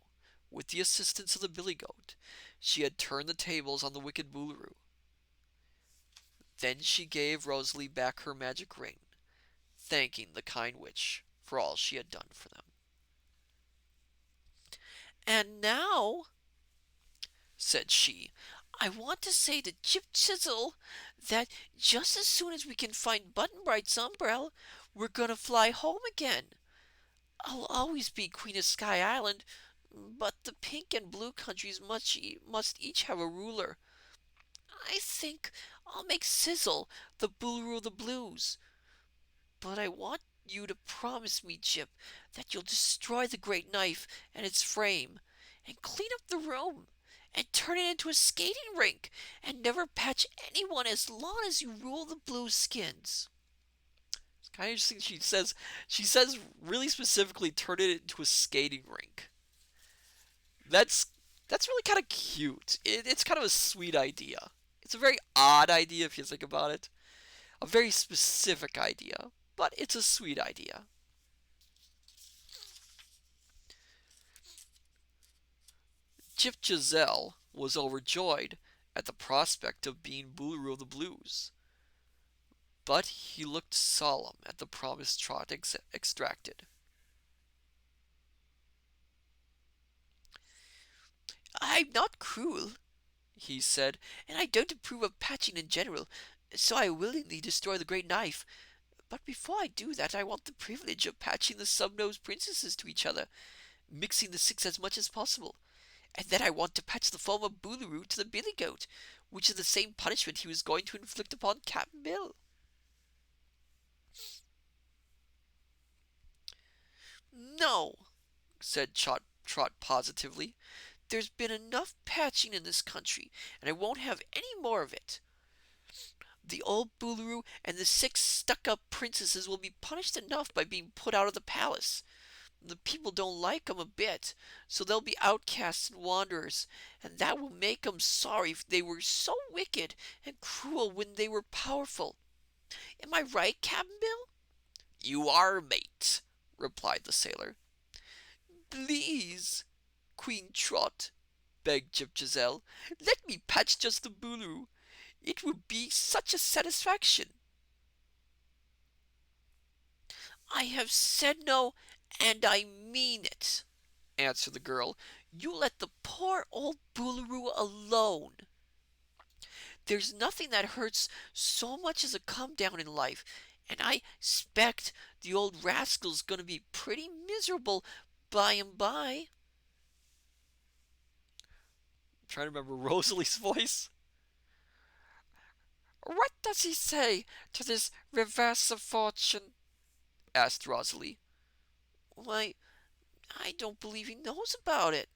with the assistance of the billy goat, she had turned the tables on the wicked Boolooroo. Then she gave Rosalie back her magic ring, thanking the kind witch for all she had done for them. "And now," said she, "I want to say to Chip Chisel that just as soon as we can find Button Bright's umbrella, we're going to fly home again. I'll always be Queen of Sky Island, but the Pink and Blue countries must each have a ruler. I think I'll make Sizzle the Boolooroo of the Blues. But I want you to promise me, Chip, that you'll destroy the great knife and its frame, and clean up the room, and turn it into a skating rink, and never patch anyone as long as you rule the Blueskins." It's kind of interesting. She says really specifically, turn it into a skating rink. That's that's really kind of cute. It's kind of a sweet idea. It's a very odd idea if you think about it. A very specific idea, but it's a sweet idea. Chip Giselle was overjoyed at the prospect of being Boolooroo of the Blues, but he looked solemn at the promise Trot extracted. "I'm not cruel," he said, "and I don't approve of patching in general, so I willingly destroy the great knife. But before I do that, I want the privilege of patching the Snub-Nosed Princesses to each other, mixing the six as much as possible. And then I want to patch the former Boolooroo to the billy goat, which is the same punishment he was going to inflict upon Cap'n Bill." "No," said Trot positively. "There's been enough patching in this country, and I won't have any more of it. The old Boolooroo and the six stuck-up princesses will be punished enough by being put out of the palace. The people don't like 'em a bit, so they'll be outcasts and wanderers, and that will make 'em sorry if they were so wicked and cruel when they were powerful. Am I right, Cap'n Bill?" "You are, mate," replied the sailor. "Please, Queen Trot," begged Jip Giselle, "let me patch just the Boolooroo. It would be such a satisfaction." "I have said no, and I mean it," answered the girl. "You let the poor old Boolooroo alone." There's nothing that hurts so much as a come down in life, and I expect the old rascal's gonna be pretty miserable by and by. I'm trying to remember Rosalie's voice. What does he say to this reverse of fortune? Asked Rosalie. Why, I don't believe he knows about it,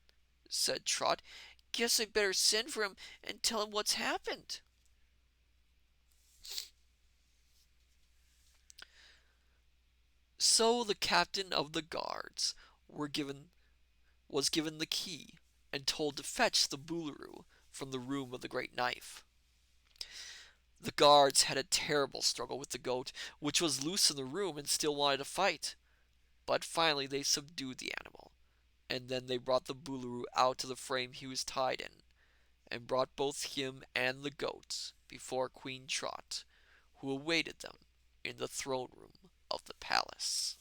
said Trot. Guess I better send for him and tell him what's happened. So the captain of the guards was given the key and told to fetch the Boolooroo from the room of the great knife. The guards had a terrible struggle with the goat, which was loose in the room and still wanted to fight. But finally they subdued the animal, and then they brought the Boolooroo out to the frame he was tied in, and brought both him and the goat before Queen Trot, who awaited them in the throne room of the palace.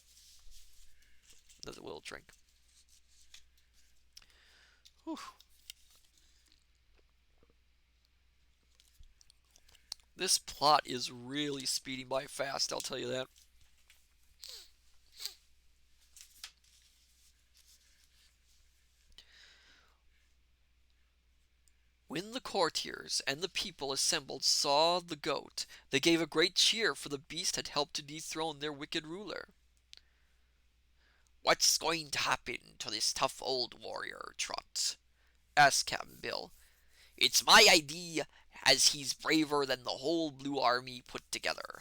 Another little drink. Whew. This plot is really speeding by fast, I'll tell you that. When the courtiers and the people assembled saw the goat, they gave a great cheer, for the beast had helped to dethrone their wicked ruler. What's going to happen to this tough old warrior, Trot? Asked Cap'n Bill. It's my idea, as he's braver than the whole Blue Army put together.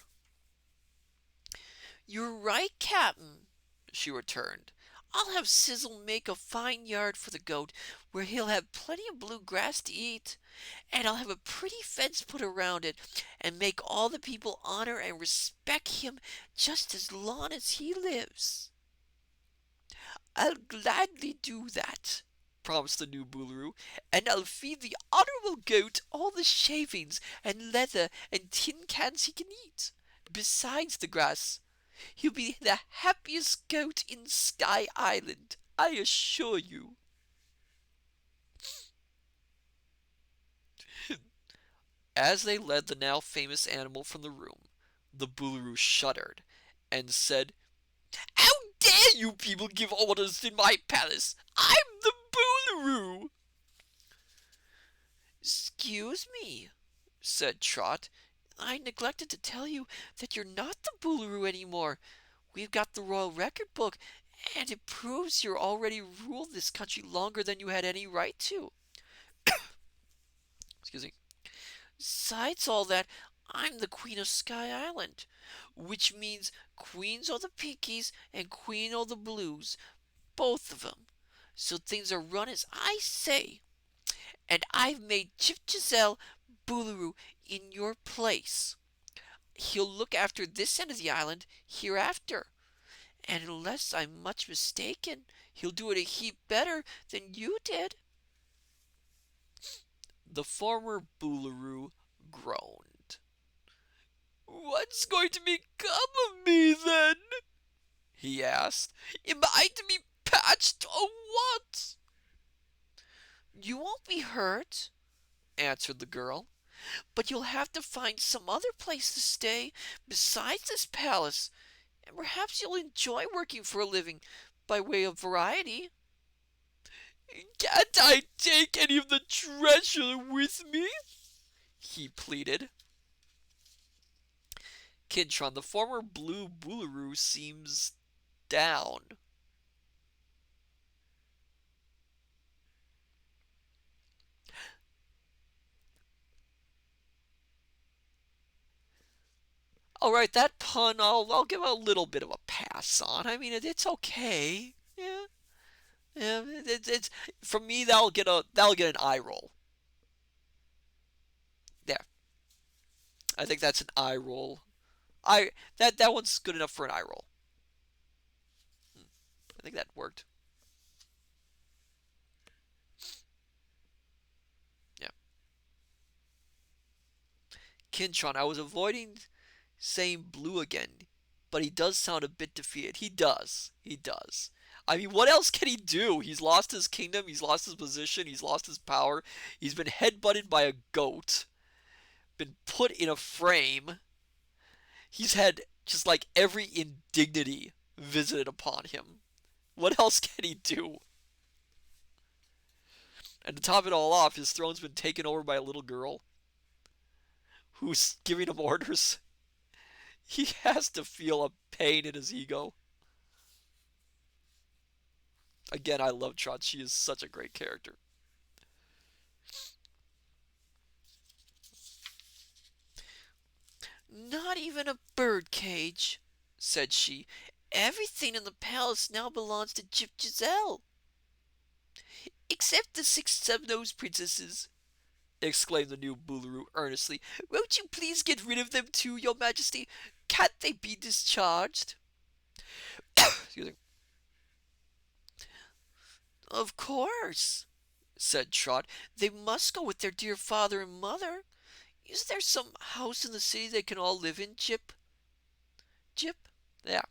You're right, Cap'n, she returned. I'll have Sizzle make a fine yard for the goat, where he'll have plenty of blue grass to eat, and I'll have a pretty fence put around it, and make all the people honor and respect him just as long as he lives. I'll gladly do that, promised the new Boolooroo, and I'll feed the honorable goat all the shavings and leather and tin cans he can eat, besides the grass. He'll be the happiest goat in Sky Island, I assure you. As they led the now famous animal from the room, the Boolooroo shuddered and said, How dare you people give orders in my palace? I'm the Boolooroo. Excuse me, said Trot. I neglected to tell you that you're not the Boolooroo anymore. We've got the royal record book, and it proves you already ruled this country longer than you had any right to. excuse me, Besides all that, I'm the Queen of Sky Island, which means Queens of the Pinkies and Queen of the Blues, both of 'em. So things are run as I say, and I've made Chip Giselle Boolooroo in your place. He'll look after this end of the island hereafter, and unless I'm much mistaken, he'll do it a heap better than you did. the former Boolooroo groaned. What's going to become of me then? He asked. Am I to be patched or what? You won't be hurt, answered the girl, but you'll have to find some other place to stay besides this palace, and perhaps you'll enjoy working for a living by way of variety. Can't I take any of the treasure with me? He pleaded. Kidtron, the former blue Boolooroo, seems down. All right, that pun I'll give a little bit of a pass on. I mean, it's okay. Yeah, yeah. It's for me that'll get an eye roll. There, I think that's an eye roll. That one's good enough for an eye roll. I think that worked. Yeah. Kintron, I was avoiding saying blue again, but he does sound a bit defeated. He does. He does. I mean, what else can he do? He's lost his kingdom, he's lost his position, he's lost his power, he's been headbutted by a goat. been put in a frame. He's had just like every indignity visited upon him. What else can he do? And to top it all off, his throne's been taken over by a little girl who's giving him orders. He has to feel a pain in his ego. Again, I love Trot. She is such a great character. Not even a bird cage, said she. Everything in the palace now belongs to Gyp Giselle. Except the 6 snub-nosed princesses, exclaimed the new Boolooroo earnestly. Won't you please get rid of them too, your majesty? Can't they be discharged? Excuse me. Of course, said Trot. They must go with their dear father and mother. Is there some house in the city they can all live in, Gyp? Gyp? Yeah.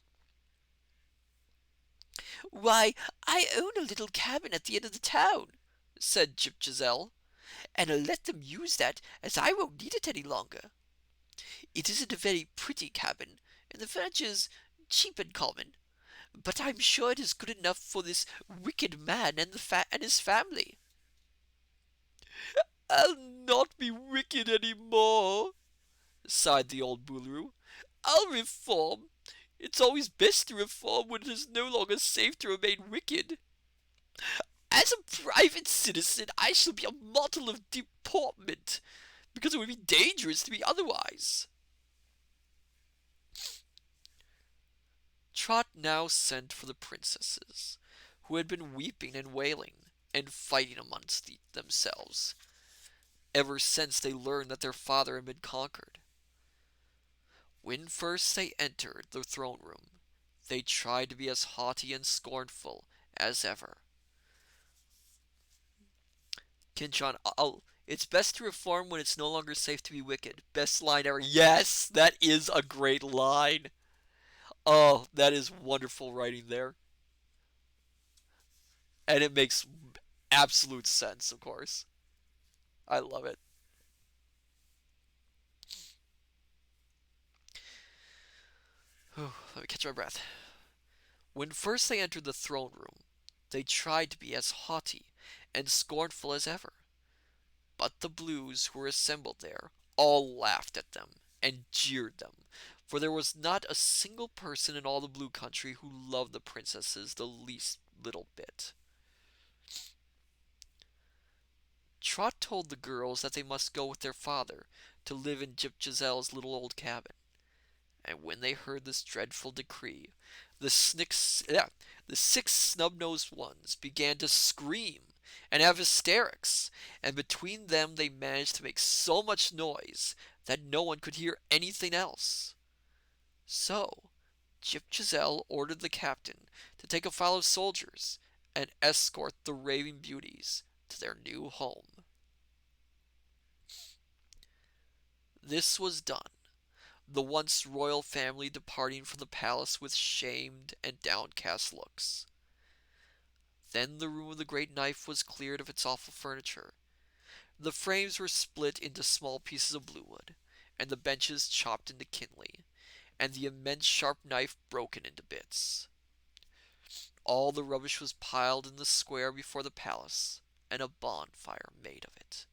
Why, I own a little cabin at the end of the town, said Gyp Giselle, and I'll let them use that, as I won't need it any longer. It isn't a very pretty cabin, and the furniture's cheap and common, but I'm sure it is good enough for this wicked man and his family. I'll not be wicked any more, sighed the old Boolooroo. I'll reform. It's always best to reform when it is no longer safe to remain wicked. As a private citizen, I shall be a model of deportment, because it would be dangerous to be otherwise. Trot now sent for the princesses, who had been weeping and wailing and fighting amongst themselves ever since they learned that their father had been conquered. When first they entered the throne room, they tried to be as haughty and scornful as ever. Kinchon, it's best to reform when it's no longer safe to be wicked. Best line ever. Yes, that is a great line. Oh, that is wonderful writing there. And it makes absolute sense, of course. I love it. Let me catch my breath. When first they entered the throne room, they tried to be as haughty and scornful as ever. But the Blues who were assembled there all laughed at them and jeered them, for there was not a single person in all the Blue Country who loved the princesses the least little bit. Trot told the girls that they must go with their father to live in Gyp Giselle's little old cabin. And when they heard this dreadful decree, the 6 snub-nosed ones began to scream and have hysterics, and between them they managed to make so much noise that no one could hear anything else. So, Gyp Giselle ordered the captain to take a file of soldiers and escort the raving beauties to their new home. This was done, the once royal family departing from the palace with shamed and downcast looks. Then the room of the great knife was cleared of its awful furniture. The frames were split into small pieces of blue wood, and the benches chopped into kindling, and the immense sharp knife broken into bits. All the rubbish was piled in the square before the palace, and a bonfire made of it,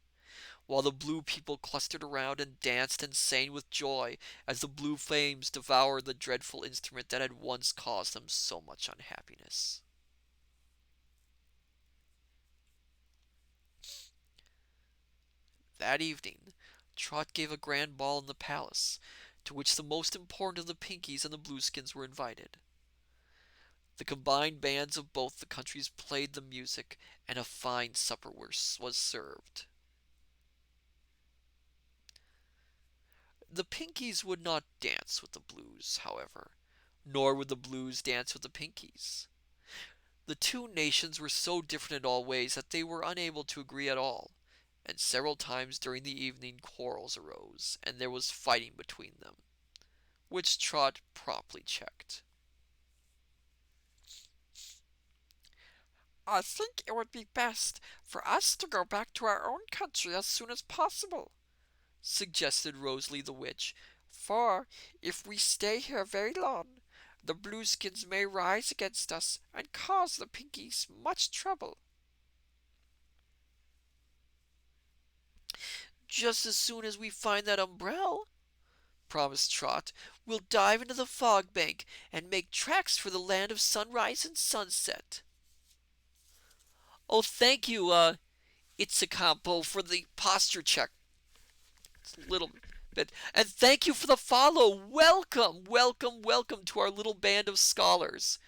while the blue people clustered around and danced and sang with joy as the blue flames devoured the dreadful instrument that had once caused them so much unhappiness. That evening, Trot gave a grand ball in the palace, to which the most important of the Pinkies and the Blueskins were invited. The combined bands of both the countries played the music, and a fine supper was served. The Pinkies would not dance with the Blues, however, nor would the Blues dance with the Pinkies. The two nations were so different in all ways that they were unable to agree at all, and several times during the evening quarrels arose, and there was fighting between them, which Trot promptly checked. I think it would be best for us to go back to our own country as soon as possible, suggested Rosalie the witch, "for if we stay here very long, the Blueskins may rise against us and cause the Pinkies much trouble." "Just as soon as we find that umbrella," promised Trot, "we'll dive into the fog bank and make tracks for the land of sunrise and sunset." "Oh, thank you, it's a compo for the posture check. It's a little bit. And thank you for the follow. Welcome, welcome, welcome to our little band of scholars.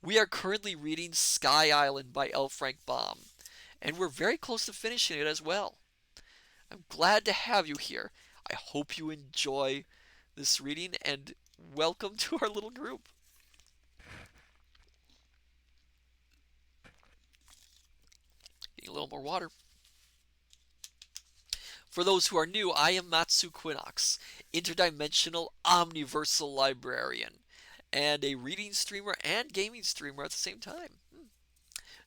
We are currently reading Sky Island by L. Frank Baum, and we're very close to finishing it as well. I'm glad to have you here. I hope you enjoy this reading, and welcome to our little group. Getting a little more water. For those who are new, I am Matsu Quinox, interdimensional omniversal librarian, and a reading streamer and gaming streamer at the same time.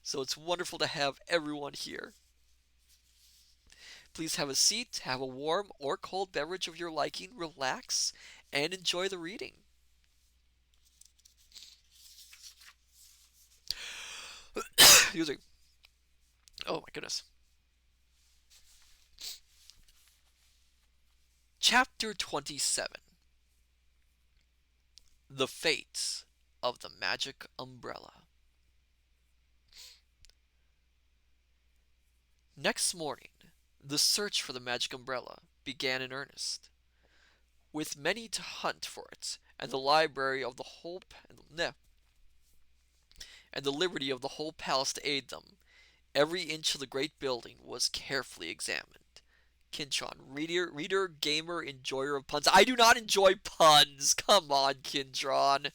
So it's wonderful to have everyone here. Please have a seat, have a warm or cold beverage of your liking, relax, and enjoy the reading. Excuse me. Oh my goodness. Chapter 27. The Fate of the Magic Umbrella. Next morning, the search for the magic umbrella began in earnest. With many to hunt for it, and the library of the whole and the liberty of the whole palace to aid them, every inch of the great building was carefully examined. Kintron, reader, gamer, enjoyer of puns. I do not enjoy puns. Come on, Kintron.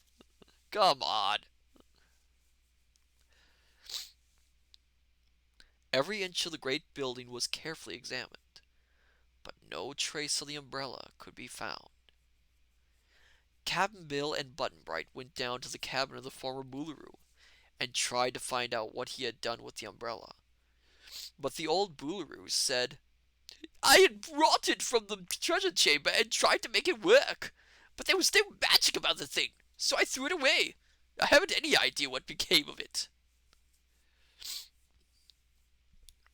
Come on. Every inch of the great building was carefully examined, but no trace of the umbrella could be found. Cap'n Bill and Button Bright went down to the cabin of the former Boolooroo and tried to find out what he had done with the umbrella. But the old Boolooroo said, "I had brought it from the treasure chamber and tried to make it work, but there was no magic about the thing, so I threw it away. I haven't any idea what became of it."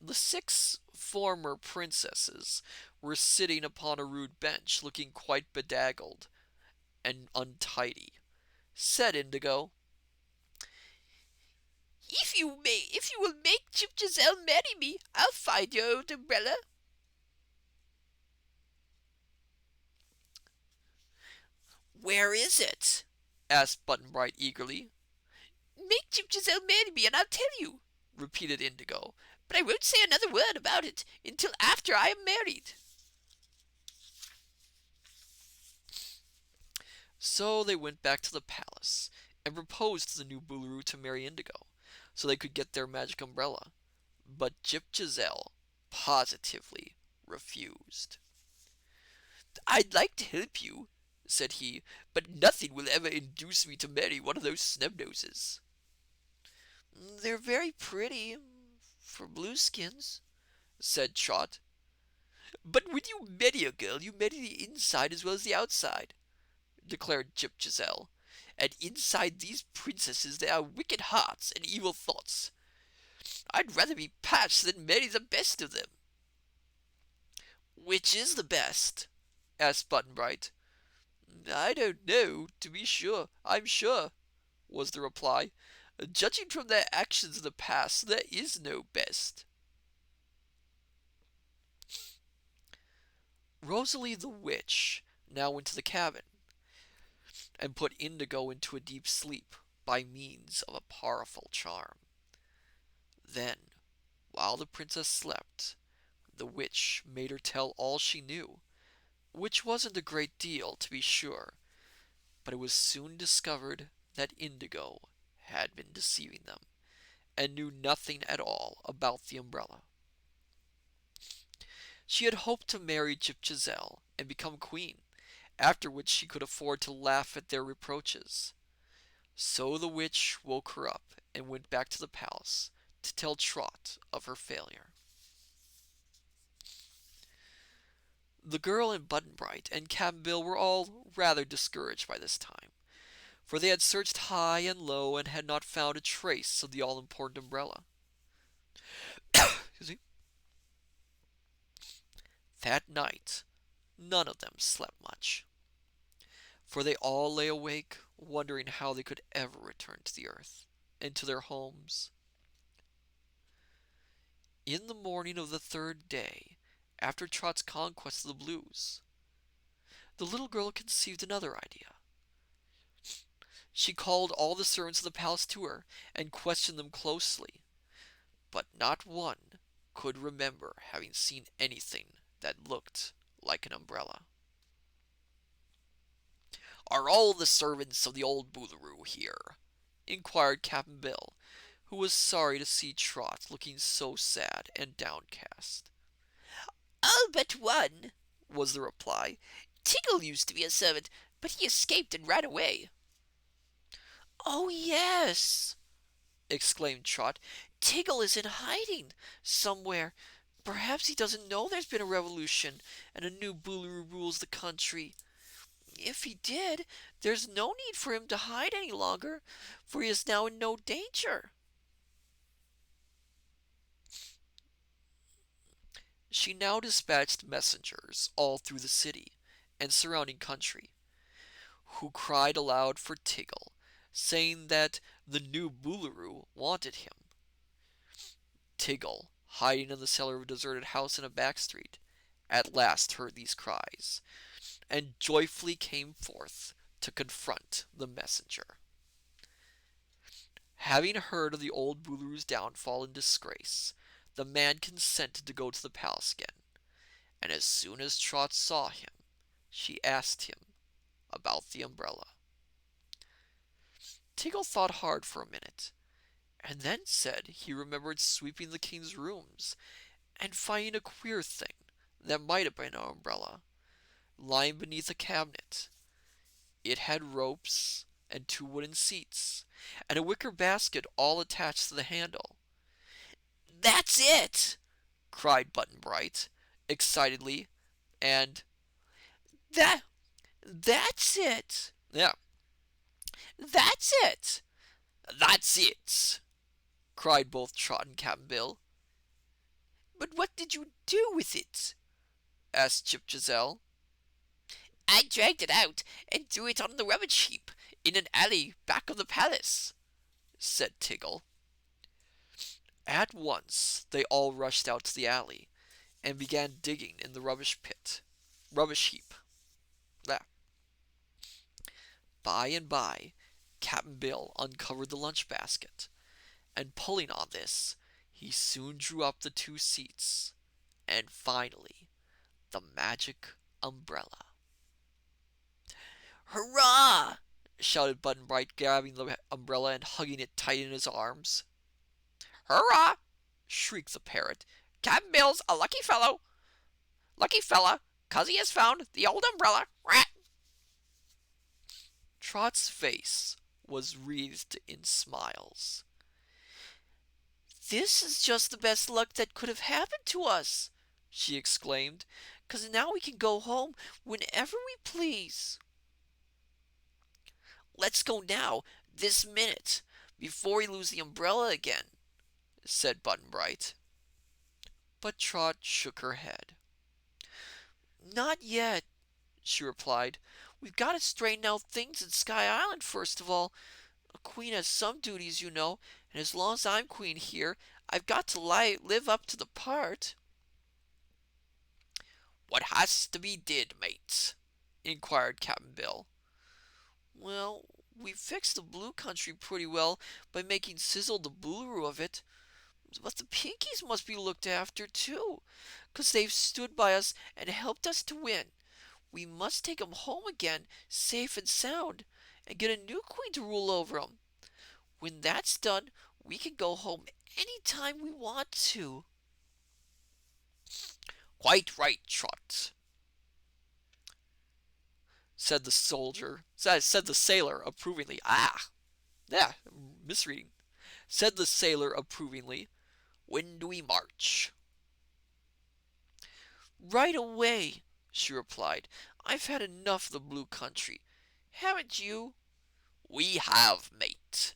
The 6 former princesses were sitting upon a rude bench, looking quite bedazzled and untidy. Said Indigo, If you will make Chip Giselle marry me, I'll find your old umbrella." "Where is it?" asked Button Bright eagerly. "Make Chip Giselle marry me and I'll tell you," repeated Indigo. "but I won't say another word about it until after I am married." So they went back to the palace and proposed to the new Boolooroo to marry Indigo, so they could get their magic umbrella. But Jip Giselle positively refused. "I'd like to help you," said he, "but nothing will ever induce me to marry one of those snub-noses." "They're very pretty for Blueskins," said Trot. "But when you marry a girl, you marry the inside as well as the outside," declared Jip Giselle. "And inside these princesses there are wicked hearts and evil thoughts. I'd rather be patched than marry the best of them." "Which is the best?" asked Button Bright. "I don't know, to be sure, I'm sure," was the reply. "Judging from their actions in the past, there is no best." Rosalie the Witch now went to the cabin and put Indigo into a deep sleep by means of a powerful charm. Then, while the princess slept, the witch made her tell all she knew, which wasn't a great deal, to be sure, but it was soon discovered that Indigo had been deceiving them, and knew nothing at all about the umbrella. She had hoped to marry Jip Giselle and become queen, after which she could afford to laugh at their reproaches. So the witch woke her up and went back to the palace to tell Trot of her failure. The girl and Button Bright and Cap'n Bill were all rather discouraged by this time, for they had searched high and low and had not found a trace of the all important umbrella. Excuse me. That night, none of them slept much, for they all lay awake, wondering how they could ever return to the earth and to their homes. In the morning of the third day, after Trot's conquest of the Blues, the little girl conceived another idea. She called all the servants of the palace to her and questioned them closely, but not one could remember having seen anything that looked like an umbrella. Are all the servants of the old Boolooroo here? Inquired Cap'n Bill, who was sorry to see Trot looking so sad and downcast. All but one, was the reply. Tiggle used to be a servant, but he escaped and ran away. Oh, yes, exclaimed Trot. Tiggle is in hiding somewhere. Perhaps he doesn't know there's been a revolution and a new Boolooroo rules the country. If he did, there's no need for him to hide any longer, for he is now in no danger. She now dispatched messengers all through the city and surrounding country, who cried aloud for Tiggle, saying that the new Boolooroo wanted him. Tiggle, hiding in the cellar of a deserted house in a back street, at last heard these cries, and joyfully came forth to confront the messenger. Having heard of the old Boolooroo's downfall and disgrace, the man consented to go to the palace again, and as soon as Trot saw him, she asked him about the umbrella. Tiggle thought hard for a minute, and then said he remembered sweeping the king's rooms and finding a queer thing that might have been an umbrella lying beneath a cabinet. It had ropes and two wooden seats and a wicker basket all attached to the handle. That's it! Cried Button Bright excitedly, and that's it! yeah, That's it! that's it! Cried both Trot and Cap'n Bill. But what did you do with it? Asked Chip Giselle. I dragged it out and threw it on the rubbish heap in an alley back of the palace, said Tiggle. At once they all rushed out to the alley and began digging in the rubbish heap. There. By and by, Cap'n Bill uncovered the lunch basket, and pulling on this, he soon drew up the two seats, and finally, the magic umbrella. Hurrah! Shouted Button Bright, grabbing the umbrella and hugging it tight in his arms. Hurrah! Shrieked the parrot. Cap'n Bill's a lucky fellow. Lucky fella, 'cause he has found the old umbrella. Rat! Trot's face was wreathed in smiles. "This is just the best luck that could have happened to us," she exclaimed, "'cause now we can go home whenever we please." Let's go now, this minute, before we lose the umbrella again, said Button Bright. But Trot shook her head. "Not yet," she replied. "We've got to straighten out things at Sky Island first of all. A queen has some duties, you know, and as long as I'm queen here, I've got to live up to the part." What has to be did, mates? inquired Cap'n Bill. "Well, we fixed the Blue Country pretty well by making Sizzle the Boolooroo of it. But the Pinkies must be looked after, too, 'cause they've stood by us and helped us to win. We must take 'em home again, safe and sound, and get a new queen to rule over 'em. When that's done, we can go home any time we want to." Quite right, Trot, said the sailor approvingly. Misreading. Said the sailor approvingly. When do we march? "Right away," she replied. "I've had enough of the blue country. Haven't you?" We have, mate.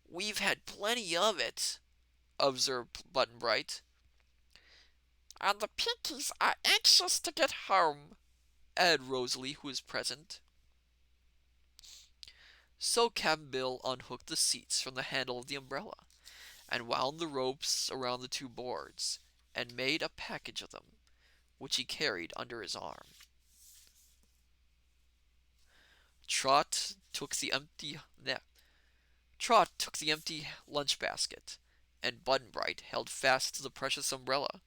"We've had plenty of it," observed Button Bright. And the Pinkies are anxious to get home, added Rosalie, who was present. So Cap'n Bill unhooked the seats from the handle of the umbrella, and wound the ropes around the two boards, and made a package of them, which he carried under his arm. Trot took the empty Trot took the empty lunch basket, and Button Bright held fast to the precious umbrella.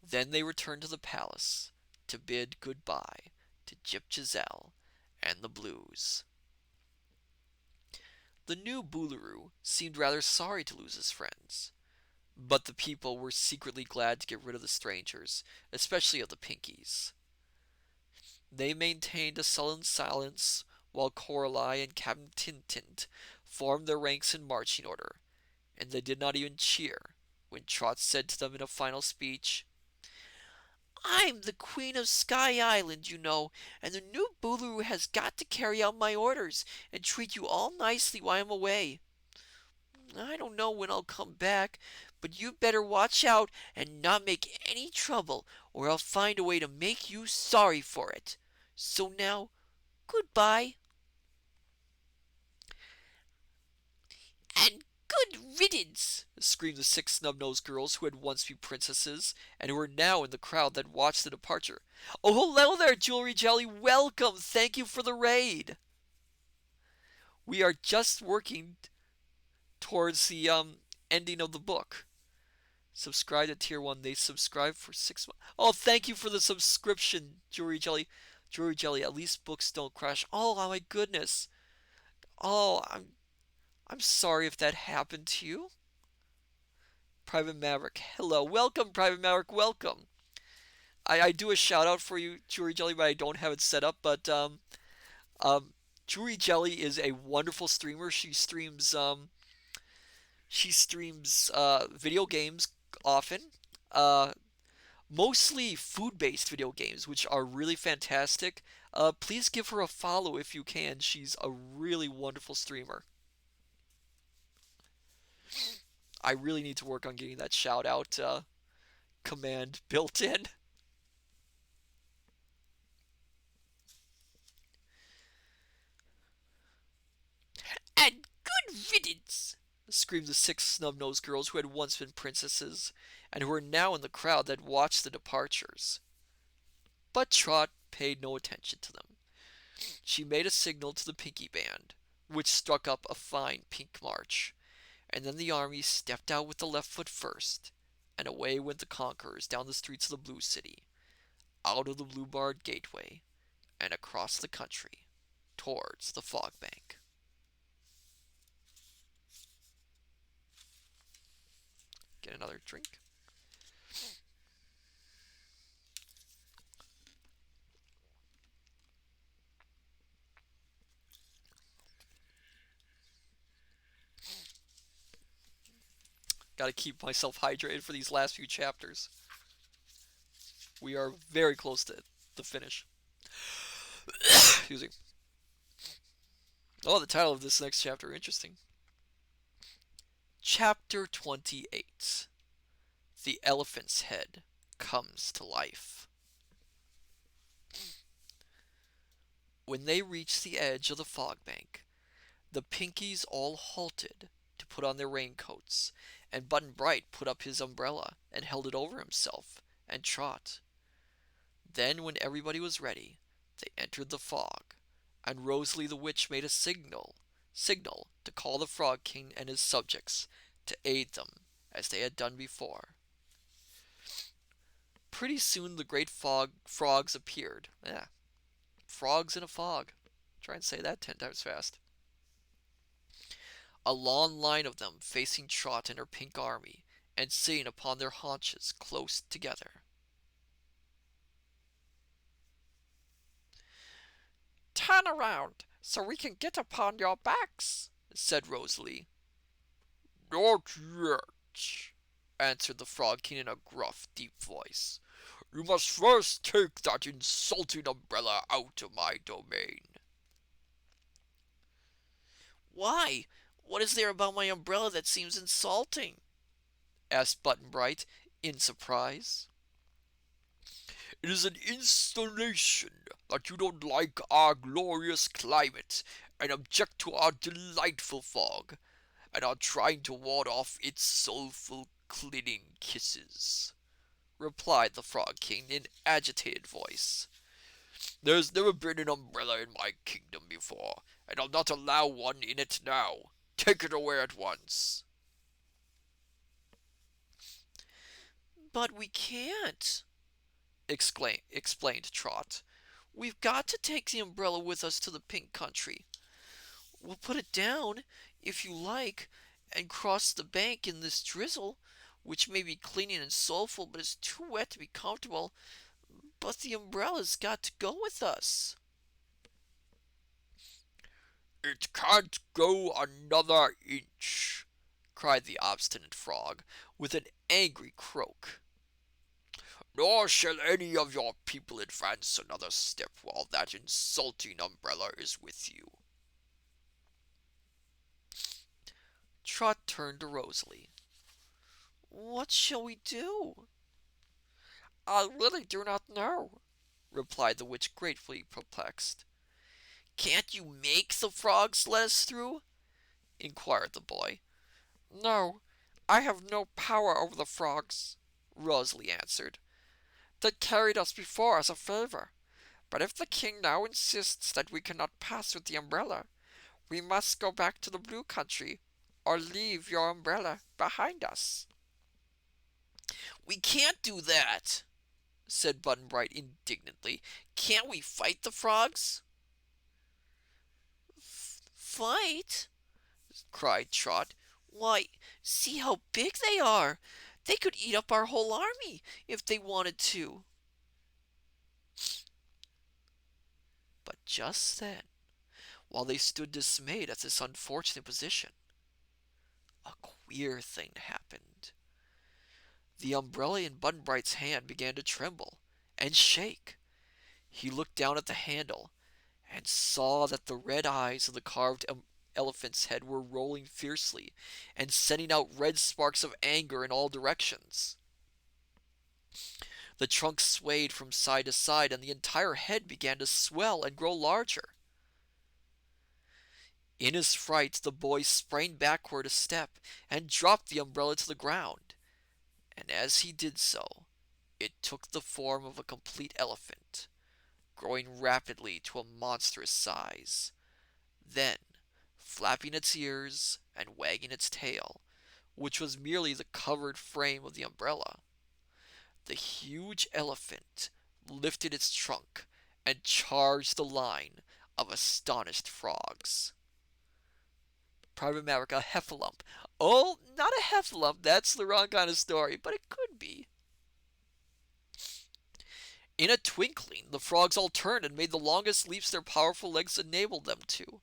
Then they returned to the palace to bid good-bye to Jip Giselle and the Blues. The new Boolooroo seemed rather sorry to lose his friends, but the people were secretly glad to get rid of the strangers, especially of the Pinkies. They maintained a sullen silence while Coralie and Captain Tintint formed their ranks in marching order, and they did not even cheer when Trot said to them in a final speech, "I'm the Queen of Sky Island, you know, and the new Boolooroo has got to carry out my orders and treat you all nicely while I'm away. I don't know when I'll come back, but you better watch out and not make any trouble, or I'll find a way to make you sorry for it. So now, goodbye." and good riddance, screamed the six snub-nosed girls who had once been princesses, and who were now in the crowd that watched the departure. "Oh, hello there, Jewelry Jelly! Welcome! Thank you for the raid! We are just working towards the ending of the book. Subscribe to Tier 1. They subscribe for 6 months. Oh, thank you for the subscription, Jewelry Jelly. Jewelry Jelly, at least books don't crash. Oh, my goodness. Oh, I'm sorry if that happened to you. Private Maverick, hello. Welcome, Private Maverick, welcome. I do a shout out for you, Jewelry Jelly, but I don't have it set up. But um, Jewelry Jelly is a wonderful streamer. She streams video games often. Uh, Mostly food-based video games, which are really fantastic. Please give her a follow if you can. She's a really wonderful streamer. I really need to work on getting that shout out command built in. and good riddance, screamed the six snub-nosed girls who had once been princesses, and who were now in the crowd that watched the departures. But Trot paid no attention to them. She made a signal to the Pinky Band, which struck up a fine pink march, and then the army stepped out with the left foot first, and away went the conquerors down the streets of the Blue City, out of the Blue Barred Gateway, and across the country, towards the Fog Bank. Get another drink. Gotta keep myself hydrated for these last few chapters. We are very close to the finish. Excuse me. Oh, the title of this next chapter, interesting. Chapter 28. The Elephant's Head Comes to Life. When they reached the edge of the fog bank, the Pinkies all halted to put on their raincoats, and Button Bright put up his umbrella and held it over himself and Trot. Then, when everybody was ready, they entered the fog, and Rosalie the Witch made a signal to call the Frog King and his subjects to aid them as they had done before. Pretty soon the great frogs appeared. Yeah, frogs in a fog. Try and say that 10 times fast. A long line of them facing Trot and her pink army, and sitting upon their haunches close together. turn around so we can get upon your backs, said Rosalie. Not yet, answered the Frog King in a gruff, deep voice. You must first take that insulting umbrella out of my domain. Why? What is there about my umbrella that seems insulting? Asked Button Bright in surprise. It is an installation that you don't like our glorious climate and object to our delightful fog, and are trying to ward off its soulful cleaning kisses, replied the Frog King in agitated voice. There's never been an umbrella in my kingdom before, and I'll not allow one in it now. Take it away at once. But we can't, Explained Trot. we've got to take the umbrella with us to the Pink Country. We'll put it down, if you like, and cross the bank in this drizzle, which may be cleaning and soulful, but is too wet to be comfortable. But the umbrella's got to go with us. It can't go another inch, cried the obstinate frog, with an angry croak. Nor shall any of your people advance another step while that insulting umbrella is with you. Trot turned to Rosalie. What shall we do? I really do not know, replied the witch, gratefully perplexed. Can't you make the frogs let us through? Inquired the boy. No, I have no power over the frogs, Rosalie answered. They carried us before as a favor, but if the king now insists that we cannot pass with the umbrella, we must go back to the blue country, or leave your umbrella behind us. We can't do that, said Button Bright indignantly. Can't we fight the frogs? Fight? Cried Trot. Why, see how big they are! They could eat up our whole army if they wanted to. But just then, while they stood dismayed at this unfortunate position, a queer thing happened. The umbrella in Button Bright's hand began to tremble and shake. He looked down at the handle and saw that the red eyes of the carved elephant's head were rolling fiercely and sending out red sparks of anger in all directions. The trunk swayed from side to side, and the entire head began to swell and grow larger. In his fright, the boy sprang backward a step and dropped the umbrella to the ground, and as he did so, it took the form of a complete elephant, growing rapidly to a monstrous size. Then, flapping its ears and wagging its tail, which was merely the covered frame of the umbrella, the huge elephant lifted its trunk and charged the line of astonished frogs. Private Maverick, a heffalump. Oh, not a heffalump, that's the wrong kind of story, but it could be. In a twinkling, the frogs all turned and made the longest leaps their powerful legs enabled them to.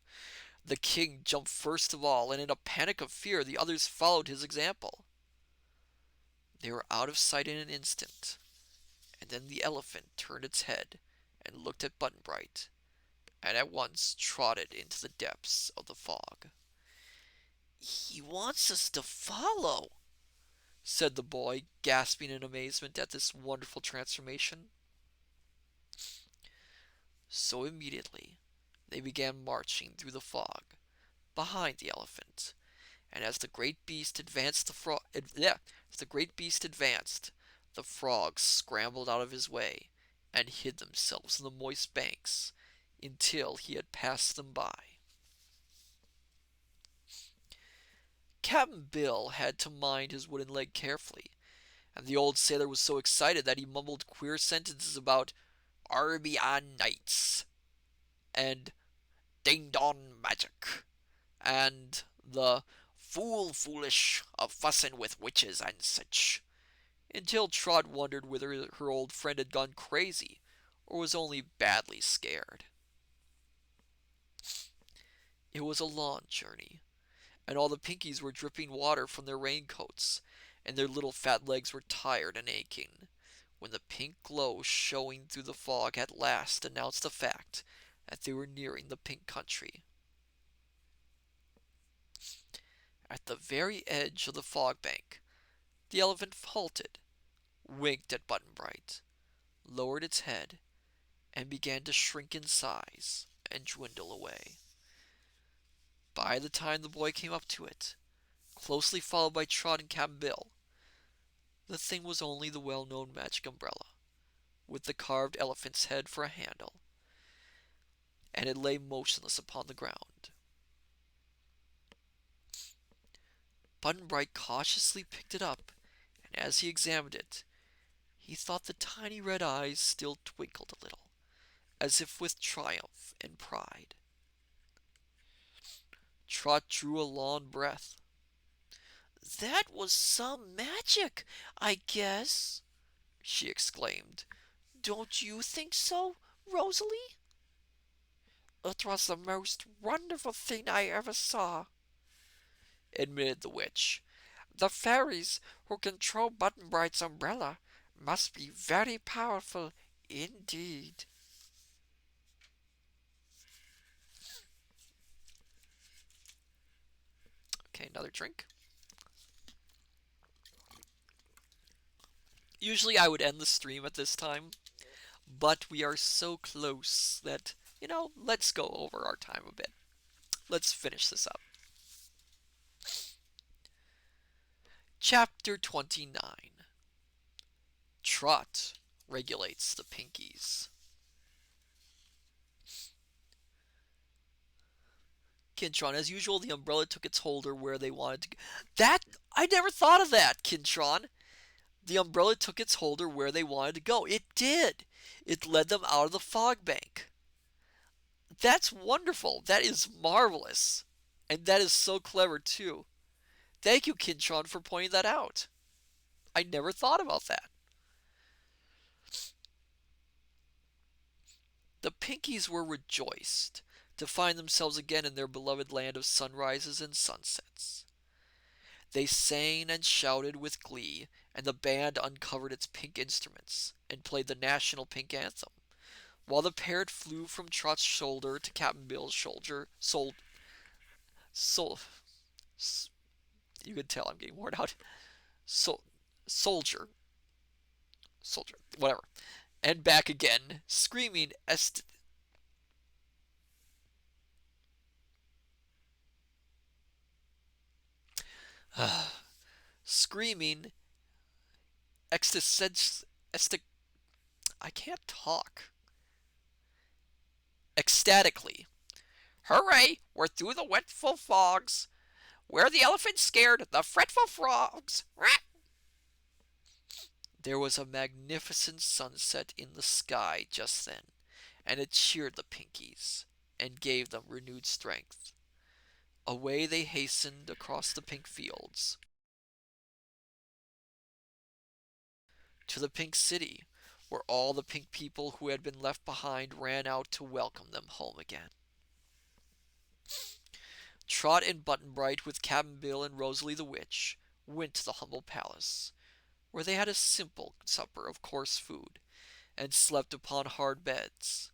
The king jumped first of all, and in a panic of fear, the others followed his example. They were out of sight in an instant, and then the elephant turned its head and looked at Button Bright, and at once trotted into the depths of the fog. He wants us to follow, said the boy, gasping in amazement at this wonderful transformation. So immediately they began marching through the fog behind the elephant, and as the great beast advanced, the frogs scrambled out of his way and hid themselves in the moist banks until he had passed them by. Captain Bill had to mind his wooden leg carefully, and the old sailor was so excited that he mumbled queer sentences about Arabian Nights and Ding Dong Magic and the foolish of fussin' with witches and such, until Trot wondered whether her old friend had gone crazy or was only badly scared. It was a long journey, and all the Pinkies were dripping water from their raincoats, and their little fat legs were tired and aching, when the pink glow showing through the fog at last announced the fact that they were nearing the Pink Country. At the very edge of the fog bank, the elephant halted, winked at Button Bright, lowered its head, and began to shrink in size and dwindle away. By the time the boy came up to it, closely followed by Trot and Cap Bill, the thing was only the well-known magic umbrella, with the carved elephant's head for a handle, and it lay motionless upon the ground. Button Bright cautiously picked it up, and as he examined it, he thought the tiny red eyes still twinkled a little, as if with triumph and pride. Trot drew a long breath. "That was some magic, I guess," she exclaimed. "Don't you think so, Rosalie?" "It was the most wonderful thing I ever saw," admitted the witch. "The fairies who control Button Bright's umbrella must be very powerful indeed." Okay, another drink. Usually I would end the stream at this time, but we are so close that, let's go over our time a bit. Let's finish this up. Chapter 29. Trot regulates the Pinkies. Kintron, as usual, the umbrella took its holder where they wanted to go. I never thought of that, Kintron. The umbrella took its holder where they wanted to go. It did. It led them out of the fog bank. That's wonderful. That is marvelous. And that is so clever, too. Thank you, Kintron, for pointing that out. I never thought about that. The Pinkies were rejoiced to find themselves again in their beloved land of sunrises and sunsets. They sang and shouted with glee, and the band uncovered its pink instruments and played the national pink anthem, while the parrot flew from Trot's shoulder to Cap'n Bill's shoulder. You can tell I'm getting worn out. Sol, soldier, whatever, and back again, screaming screaming I can't talk. Ecstatically. "Hooray! We're through the wetful fogs. Where the elephants scared the fretful frogs." There was a magnificent sunset in the sky just then, and it cheered the Pinkies and gave them renewed strength. Away they hastened across the pink fields to the Pink City, where all the pink people who had been left behind ran out to welcome them home again. Trot and Button Bright, with Cap'n Bill and Rosalie the Witch, went to the humble palace, where they had a simple supper of coarse food, and slept upon hard beds.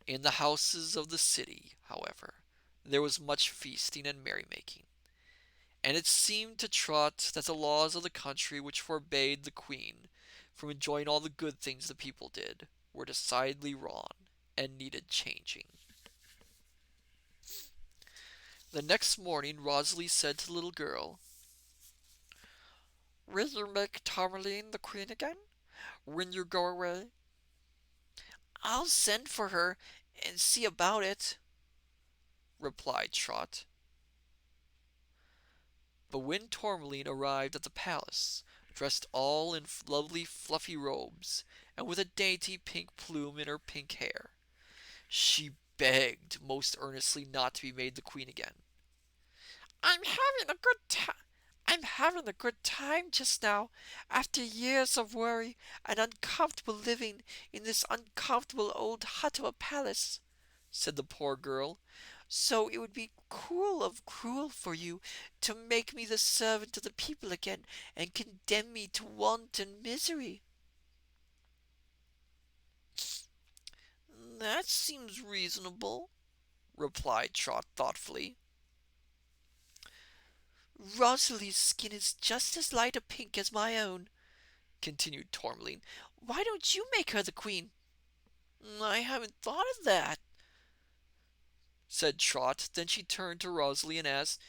In the houses of the city, however, there was much feasting and merrymaking, and it seemed to Trot that the laws of the country which forbade the Queen from enjoying all the good things the people did were decidedly wrong and needed changing. The next morning Rosalie said to the little girl, "Will you make Tourmaline the queen again when you go away?" "I'll send for her and see about it," replied Trot. But when Tourmaline arrived at the palace, dressed all in lovely fluffy robes, and with a dainty pink plume in her pink hair, she begged most earnestly not to be made the queen again. I'm having a good time. I'm having a good time just now, after years of worry and uncomfortable living in this uncomfortable old hut of a palace," said the poor girl. "So it would be cruel for you to make me the servant of the people again and condemn me to want and misery." That seems reasonable, replied Trot thoughtfully. Rosalie's skin is just as light a pink as my own, continued Tourmaline. Why don't you make her the queen? I haven't thought of that, said Trot. Then she turned to Rosalie and asked,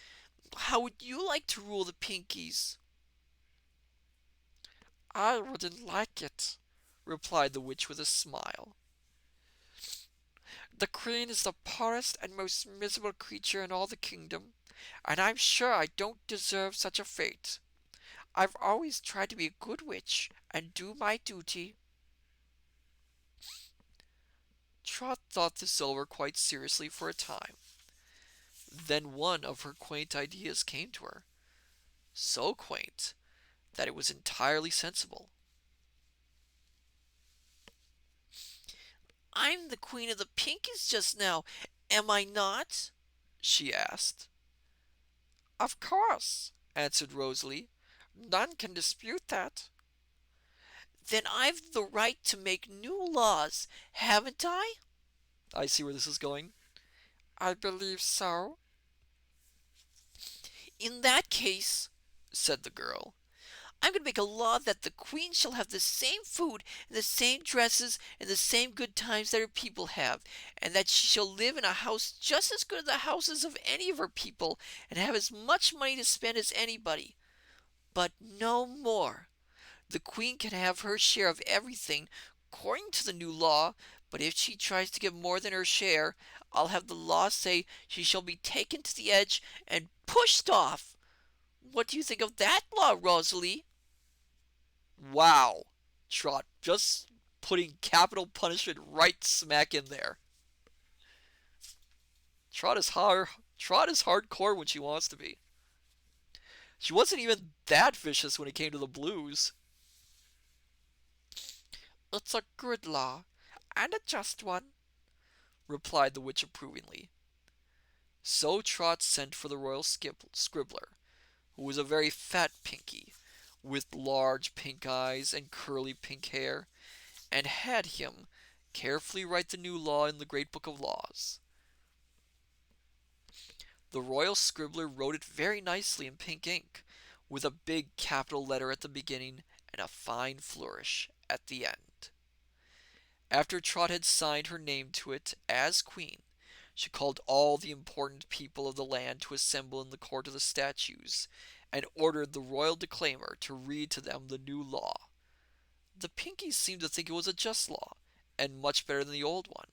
how would you like to rule the Pinkies? I wouldn't like it, replied the witch with a smile. The queen is the poorest and most miserable creature in all the kingdom, and I'm sure I don't deserve such a fate. I've always tried to be a good witch and do my duty. Trot thought this over quite seriously for a time. Then one of her quaint ideas came to her, so quaint that it was entirely sensible. I'm the queen of the Pinkies just now, am I not? She asked. Of course, answered Rosalie. None can dispute that. Then I've the right to make new laws, haven't I? I see where this is going. I believe so. In that case, said the girl, I'm going to make a law that the queen shall have the same food and the same dresses and the same good times that her people have, and that she shall live in a house just as good as the houses of any of her people and have as much money to spend as anybody. But no more. The queen can have her share of everything according to the new law, but if she tries to get more than her share, I'll have the law say she shall be taken to the edge and pushed off. What do you think of that law, Rosalie? Wow, Trot, just putting capital punishment right smack in there. Trot is hardcore when she wants to be. She wasn't even that vicious when it came to the blues. It's a good law, and a just one, replied the witch approvingly. So Trot sent for the royal scribbler, who was a very fat Pinky, with large pink eyes and curly pink hair, and had him carefully write the new law in the Great Book of Laws. The royal scribbler wrote it very nicely in pink ink, with a big capital letter at the beginning and a fine flourish at the end. After Trot had signed her name to it as queen, she called all the important people of the land to assemble in the court of the statues, and ordered the royal declaimer to read to them the new law. The Pinkies seemed to think it was a just law, and much better than the old one.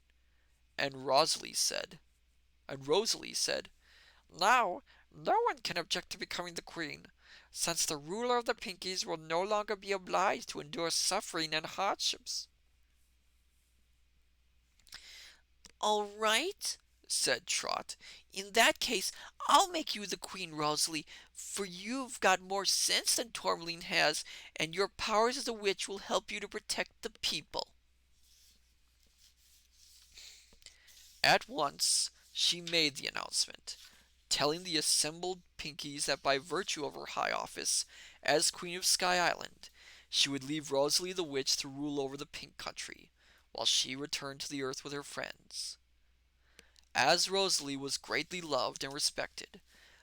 And Rosalie said, Now, no one can object to becoming the queen, since the ruler of the Pinkies will no longer be obliged to endure suffering and hardships. All right, said Trot. In that case, I'll make you the queen, Rosalie, for you've got more sense than Tourmaline has, and your powers as a witch will help you to protect the people. At once she made the announcement, telling the assembled Pinkies that by virtue of her high office as Queen of Sky Island, she would leave Rosalie the Witch to rule over the Pink Country, while she returned to the earth with her friends. As Rosalie was greatly loved and respected,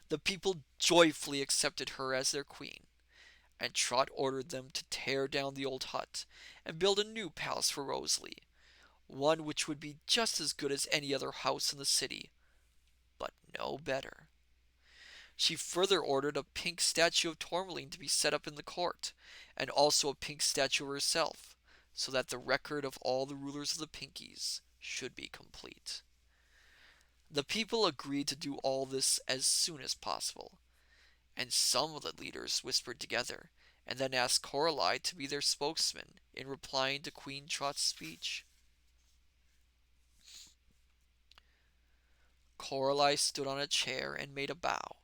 the people joyfully accepted her as their queen, and Trot ordered them to tear down the old hut and build a new palace for Rosalie, one which would be just as good as any other house in the city, but no better. She further ordered a pink statue of Tourmaline to be set up in the court, and also a pink statue of herself, so that the record of all the rulers of the Pinkies should be complete. The people agreed to do all this as soon as possible, and some of the leaders whispered together, and then asked Coralie to be their spokesman in replying to Queen Trot's speech. Coralie stood on a chair and made a bow,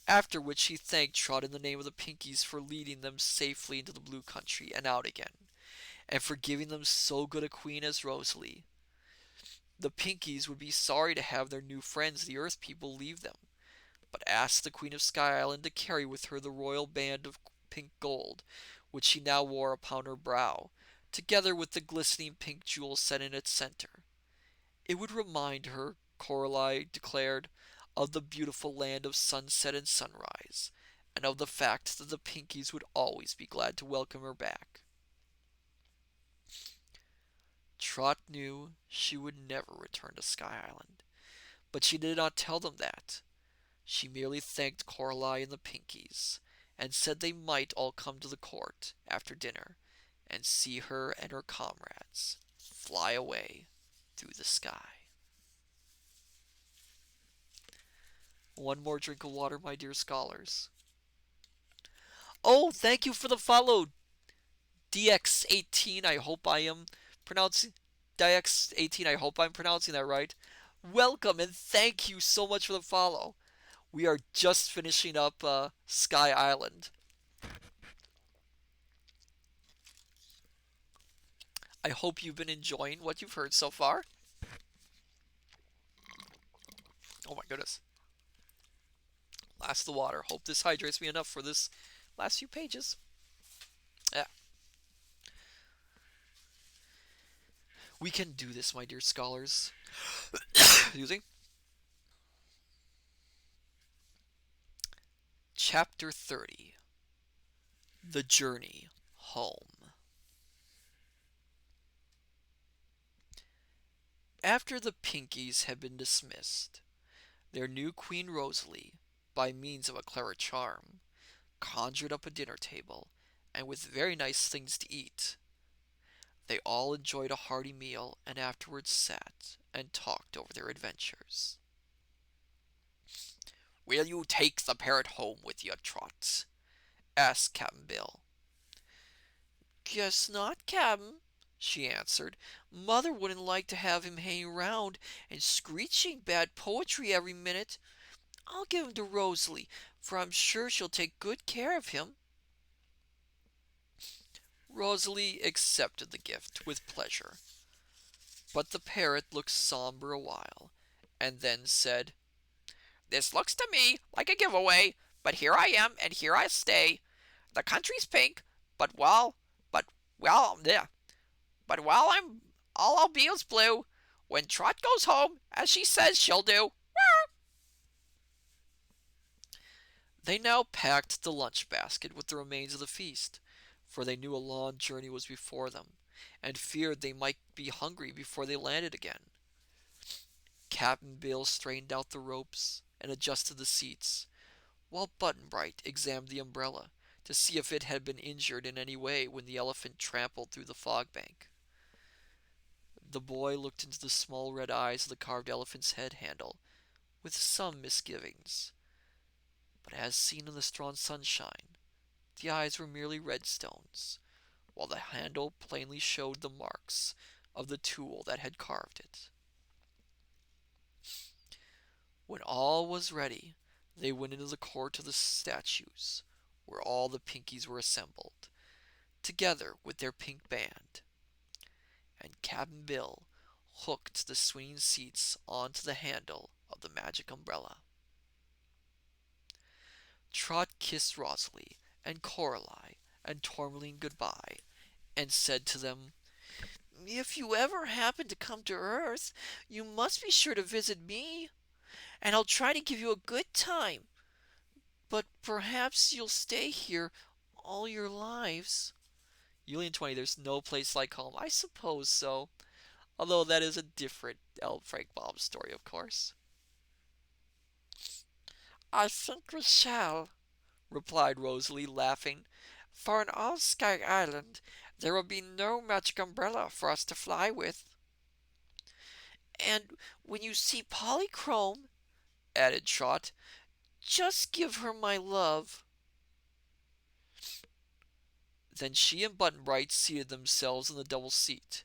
after which she thanked Trot in the name of the Pinkies for leading them safely into the Blue Country and out again, and for giving them so good a queen as Rosalie. The Pinkies would be sorry to have their new friends the Earth people leave them, but asked the Queen of Sky Island to carry with her the royal band of pink gold, which she now wore upon her brow, together with the glistening pink jewel set in its center. It would remind her, Coralie declared, of the beautiful land of sunset and sunrise, and of the fact that the Pinkies would always be glad to welcome her back. Trot knew she would never return to Sky Island, but she did not tell them that. She merely thanked Coralie and the Pinkies, and said they might all come to the court after dinner and see her and her comrades fly away through the sky. One more drink of water, my dear scholars. Oh, thank you for the follow, DX18. I hope I am pronouncing DX18. I hope I'm pronouncing that right. Welcome and thank you so much for the follow. We are just finishing up Sky Island. I hope you've been enjoying what you've heard so far. Oh my goodness. Last the water. Hope this hydrates me enough for this last few pages. Yeah. We can do this, my dear scholars. Excuse me. Chapter 30. The Journey Home. After the Pinkies had been dismissed, their new Queen Rosalie, by means of a clever charm, conjured up a dinner table, and with very nice things to eat. They all enjoyed a hearty meal, and afterwards sat and talked over their adventures. "Will you take the parrot home with you, Trot?" asked Cap'n Bill. "Guess not, Cap'n," she answered. "Mother wouldn't like to have him hanging around and screeching bad poetry every minute. I'll give him to Rosalie, for I'm sure she'll take good care of him." Rosalie accepted the gift with pleasure, but the parrot looked somber a while, and then said, "This looks to me like a giveaway, but here I am and here I stay. The country's pink, but yeah, but while I'll be as blue when Trot goes home, as she says she'll do." They now packed the lunch basket with the remains of the feast, for they knew a long journey was before them, and feared they might be hungry before they landed again. Cap'n Bill straightened out the ropes and adjusted the seats, while Button Bright examined the umbrella to see if it had been injured in any way when the elephant trampled through the fog bank. The boy looked into the small red eyes of the carved elephant's head handle with some misgivings, but as seen in the strong sunshine, the eyes were merely red stones, while the handle plainly showed the marks of the tool that had carved it. When all was ready, they went into the court of the statues, where all the Pinkies were assembled, together with their pink band, and Cap'n Bill hooked the swinging seats onto the handle of the magic umbrella. Trot kissed Rosalie and Coralie and Tourmaline goodbye, and said to them, "If you ever happen to come to Earth, you must be sure to visit me, and I'll try to give you a good time. But perhaps you'll stay here all your lives." Julian20, there's no place like home. I suppose so. Although that is a different L. Frank Baum story, of course. "I think we shall," replied Rosalie, laughing, "for in all Sky Island there will be no magic umbrella for us to fly with." "And when you see Polychrome," added Trot, "just give her my love." Then she and Button Bright seated themselves in the double seat,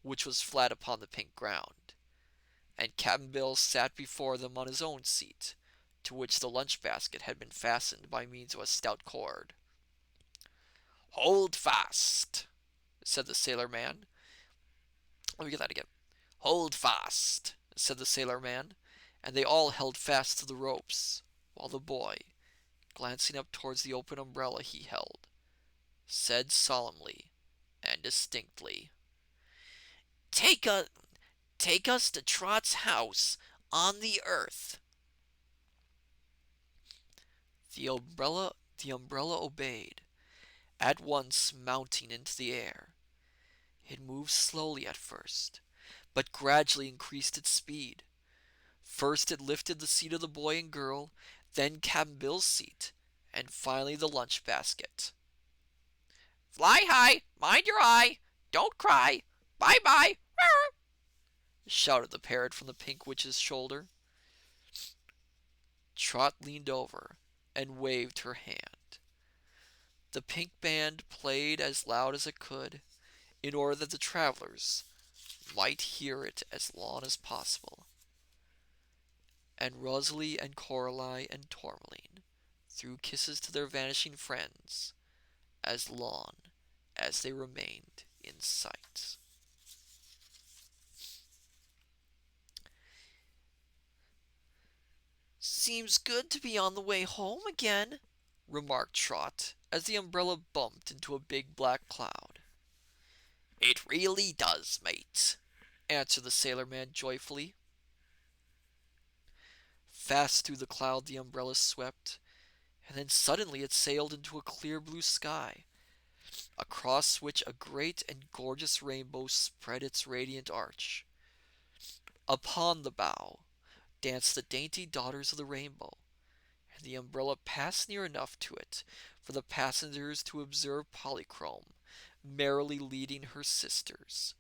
which was flat upon the pink ground, and Cap'n Bill sat before them on his own seat, to which the lunch basket had been fastened by means of a stout cord. "Hold fast," said the sailor man. Let me get that again. "Hold fast," said the sailor man, and they all held fast to the ropes, while the boy, glancing up towards the open umbrella he held, said solemnly and distinctly, "Take a Take us to Trot's house on the earth. The umbrella obeyed, at once mounting into the air. It moved slowly at first, but gradually increased its speed. First it lifted the seat of the boy and girl, then Cap'n Bill's seat, and finally the lunch basket. Fly high, mind your eye, don't cry, bye bye, Shouted the parrot from the Pink Witch's shoulder. Trot leaned over and waved her hand. The pink band played as loud as it could, in order that the travelers might hear it as long as possible. And Rosalie and Coralie and Tourmaline threw kisses to their vanishing friends as long as they remained in sight. Seems good to be on the way home again, remarked Trot as the umbrella bumped into a big black cloud. It really does, mate, answered the sailor-man joyfully. Fast through the cloud the umbrella swept, and then suddenly it sailed into a clear blue sky, across which a great and gorgeous rainbow spread its radiant arch. Upon the bow danced the dainty daughters of the rainbow, and the umbrella passed near enough to it for the passengers to observe Polychrome merrily leading her sisters,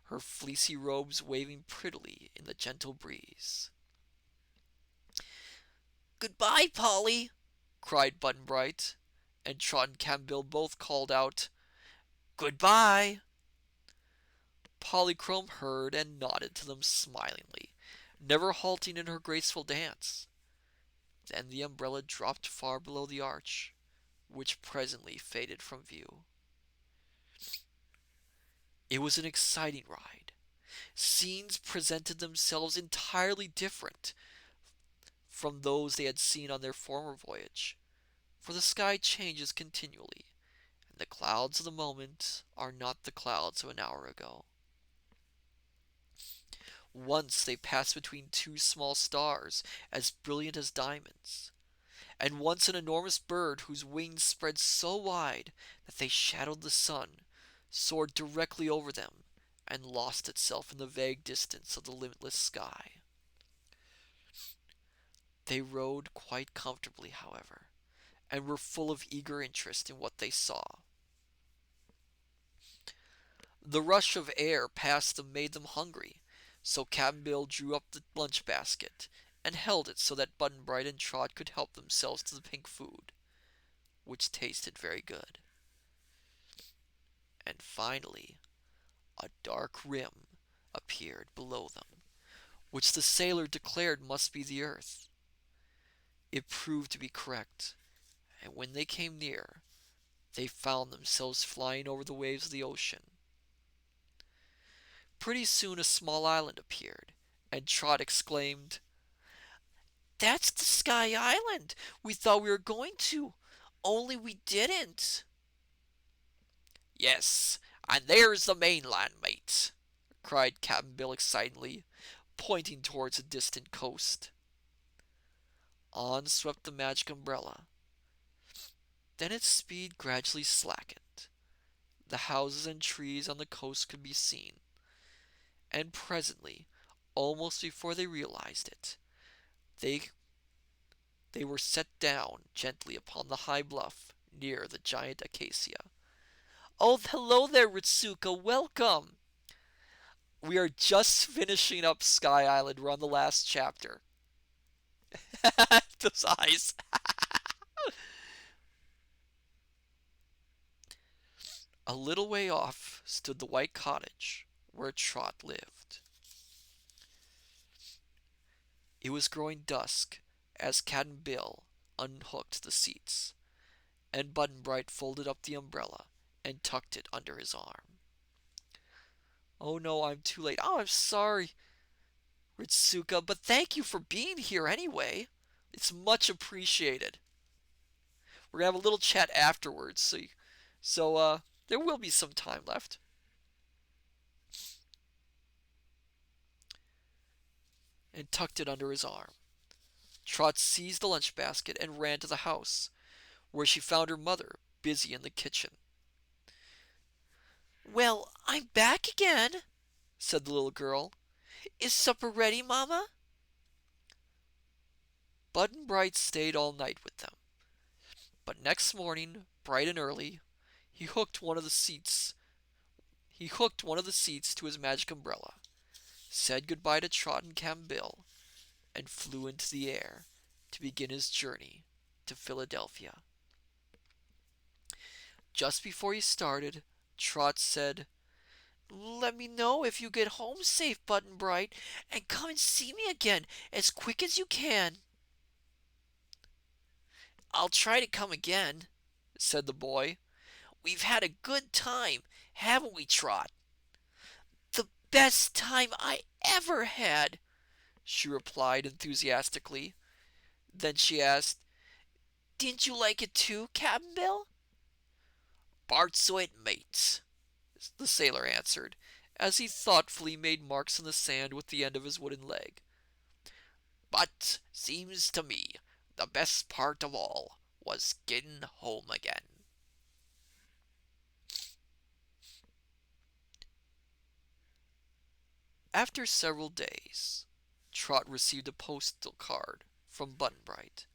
her fleecy robes waving prettily in the gentle breeze. Goodbye, Polly, cried Button Bright, and Trot and Cap'n Bill both called out, Goodbye! Polychrome heard and nodded to them smilingly, never halting in her graceful dance. Then the umbrella dropped far below the arch, which presently faded from view. It was an exciting ride. Scenes presented themselves entirely different from those they had seen on their former voyage, for the sky changes continually, and the clouds of the moment are not the clouds of an hour ago. Once they passed between two small stars as brilliant as diamonds, and once an enormous bird whose wings spread so wide that they shadowed the sun soared directly over them and lost itself in the vague distance of the limitless sky. They rode quite comfortably, however, and were full of eager interest in what they saw. The rush of air past them made them hungry, so Cap'n Bill drew up the lunch basket and held it so that Button Bright and Trot could help themselves to the pink food, which tasted very good. And finally, a dark rim appeared below them, which the sailor declared must be the earth. It proved to be correct, and when they came near, they found themselves flying over the waves of the ocean. Pretty soon a small island appeared, and Trot exclaimed, That's the Sky Island we thought we were going to, only we didn't. Yes, and there's the mainland, mate, cried Cap'n Bill excitedly, pointing towards a distant coast. On swept the magic umbrella. Then its speed gradually slackened. The houses and trees on the coast could be seen, and presently, almost before they realized it, they were set down gently upon the high bluff near the giant acacia. Oh, hello there, Ritsuka, welcome! We are just finishing up Sky Island. We're on the last chapter. Those eyes. A little way off stood the white cottage where Trot lived. It was growing dusk as Cap'n Bill unhooked the seats, and Button Bright folded up the umbrella and tucked it under his arm. Oh no, I'm too late. Oh, I'm sorry, Ritsuka, but thank you for being here anyway. It's much appreciated. We're gonna have a little chat afterwards, so there will be some time left. and tucked it under his arm. Trot seized the lunch basket and ran to the house, where she found her mother busy in the kitchen. Well, I'm back again, said the little girl. Is supper ready, Mama? Button Bright stayed all night with them, but next morning, bright and early, he hooked one of the seats. He hooked one of the seats to his magic umbrella, said goodbye to Trot and Cap Bill, and flew into the air to begin his journey to Philadelphia. Just before he started, Trot said, Let me know if you get home safe, Button Bright, and come and see me again as quick as you can. I'll try to come again, said the boy. We've had a good time, haven't we, Trot? The best time I ever had, she replied enthusiastically. Then she asked, Didn't you like it too, Cap'n Bill? Bart so it mates, the sailor answered, as he thoughtfully made marks in the sand with the end of his wooden leg. But seems to me the best part of all was getting home again. After several days, Trot received a postal card from Button Bright.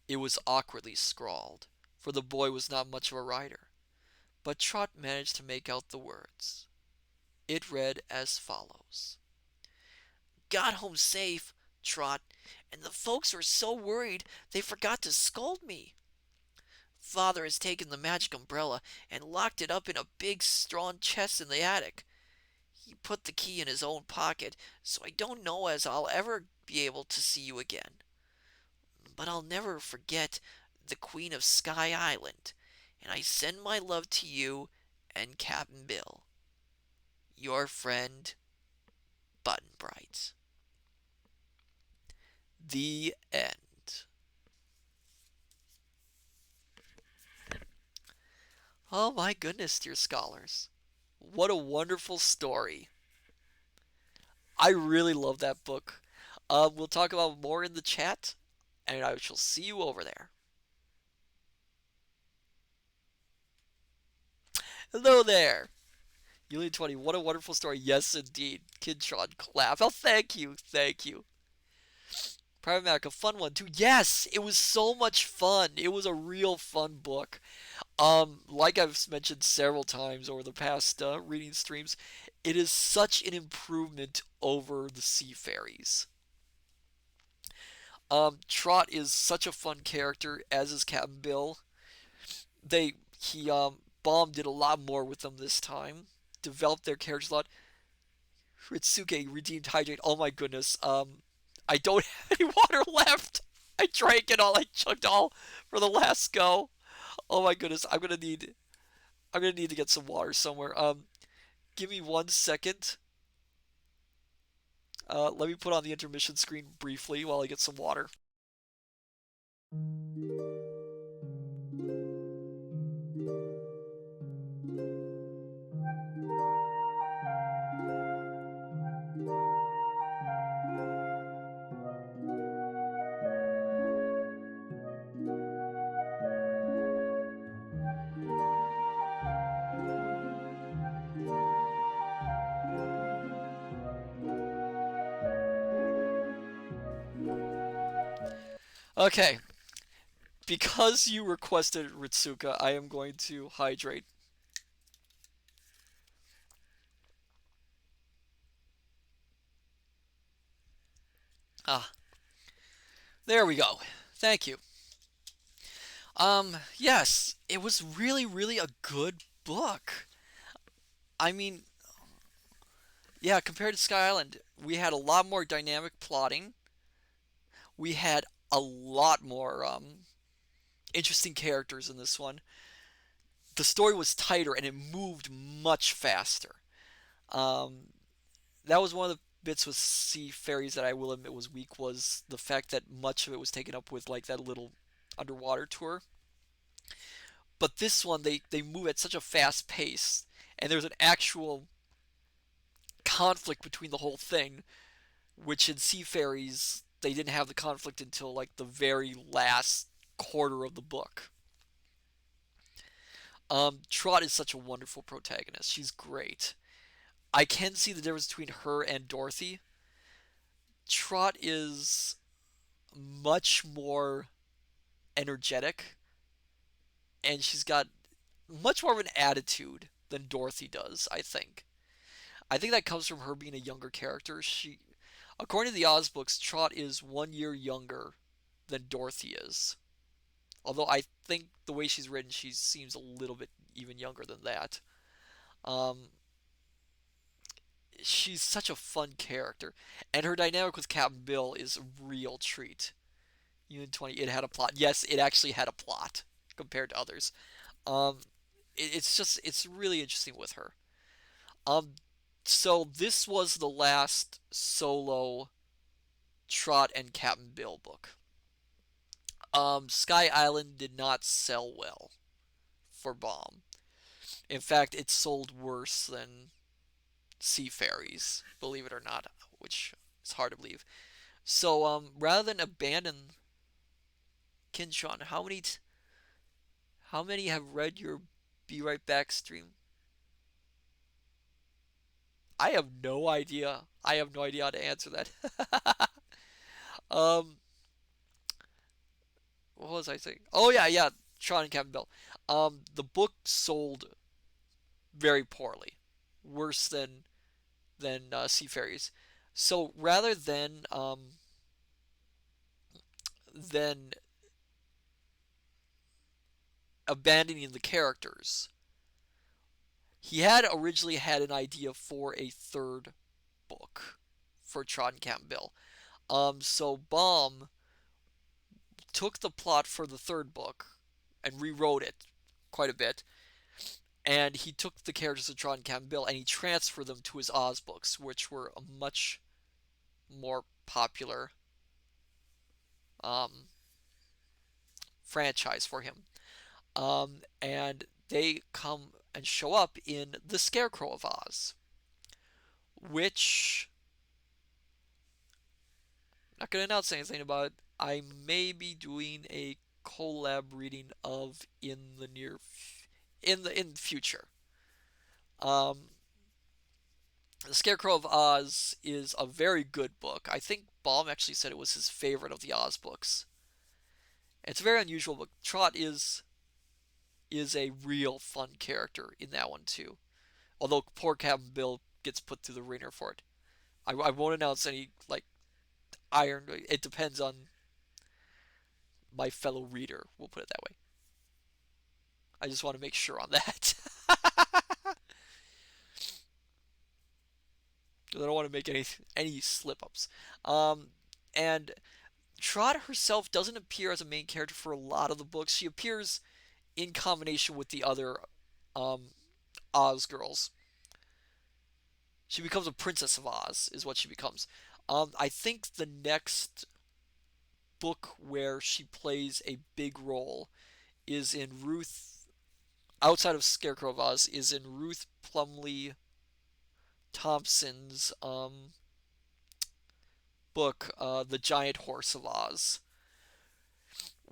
It was awkwardly scrawled, for the boy was not much of a writer, but Trot managed to make out the words. It read as follows: Got home safe, Trot, and the folks were so worried they forgot to scold me. Father has taken the magic umbrella and locked it up in a big straw chest in the attic. He put the key in his own pocket, so I don't know as I'll ever be able to see you again. But I'll never forget the Queen of Sky Island, and I send my love to you and Cap'n Bill. Your friend, Button Bright. The end. Oh my goodness, dear scholars. What a wonderful story. I really love that book. We'll talk about more in the chat, and I shall see you over there. Hello there. Yulian20, what a wonderful story. Yes, indeed. Kidtron, clap. Oh, thank you. Thank you. Private Mac, a fun one too. Yes, it was so much fun. It was a real fun book. Like I've mentioned several times over the past reading streams, it is such an improvement over the Sea Fairies. Trot is such a fun character, as is Captain Bill. He Baum did a lot more with them this time. Developed their characters a lot. Ritsuke redeemed Hydrate. Oh my goodness. I don't have any water left. I drank it all. I chugged all for the last go. Oh my goodness. I'm gonna need to get some water somewhere. Give me 1 second. Let me put on the intermission screen briefly while I get some water. Okay, because you requested Ritsuka, I am going to hydrate. Ah, there we go. Thank you. Yes, it was really, really a good book. I mean, yeah, compared to Sky Island, we had a lot more dynamic plotting. We had a lot more interesting characters in this one. The story was tighter and it moved much faster. Um, that was one of the bits with Sea Fairies that I will admit was weak, was the fact that much of it was taken up with like that little underwater tour. But this one, they move at such a fast pace, and there's an actual conflict between the whole thing. which in Sea Fairies they didn't have the conflict until like the very last quarter of the book. Trot is such a wonderful protagonist. She's great. I can see the difference between her and Dorothy. Trot is much more energetic, and she's got much more of an attitude than Dorothy does, I think. I think that comes from her being a younger character. According to the Oz books, Trot is 1 year younger than Dorothy is. Although I think the way she's written, she seems a little bit even younger than that. Um, she's such a fun character, and her dynamic with Captain Bill is a real treat. Unit 20, it had a plot. Yes, it actually had a plot compared to others. Um, it's really interesting with her. Um, so this was the last solo Trot and Captain Bill book. Sky Island did not sell well for Bomb. In fact, it sold worse than Sea Fairies, believe it or not, which is hard to believe. So, rather than abandon Kinshon, how many have read your Be Right Back stream? I have no idea. I have no idea how to answer that. um, what was I saying? Oh yeah, yeah, Tron and Captain Bell. The book sold very poorly, worse than Sea Fairies. So rather than abandoning the characters, he had originally had an idea for a third book for Trot and Captain Bill. So Baum took the plot for the third book and rewrote it quite a bit, and he took the characters of Trot and Captain Bill and he transferred them to his Oz books, which were a much more popular um, franchise for him. And they come and show up in The Scarecrow of Oz, which I'm not going to announce anything about. I may be doing a collab reading of in the future. Um, the Scarecrow of Oz is a very good book. I think Baum actually said it was his favorite of the Oz books. It's a very unusual book. Trot is a real fun character in that one too. Although poor Captain Bill gets put through the ringer for it. I won't announce any like iron. It depends on my fellow reader. We'll put it that way. I just want to make sure on that. I don't want to make any slip ups. And Trot herself doesn't appear as a main character for a lot of the books. She appears in combination with the other um, Oz girls. She becomes a princess of Oz, is what she becomes. I think the next book where she plays a big role is in Ruth, outside of Scarecrow of Oz, is in Ruth Plumley Thompson's book, The Giant Horse of Oz,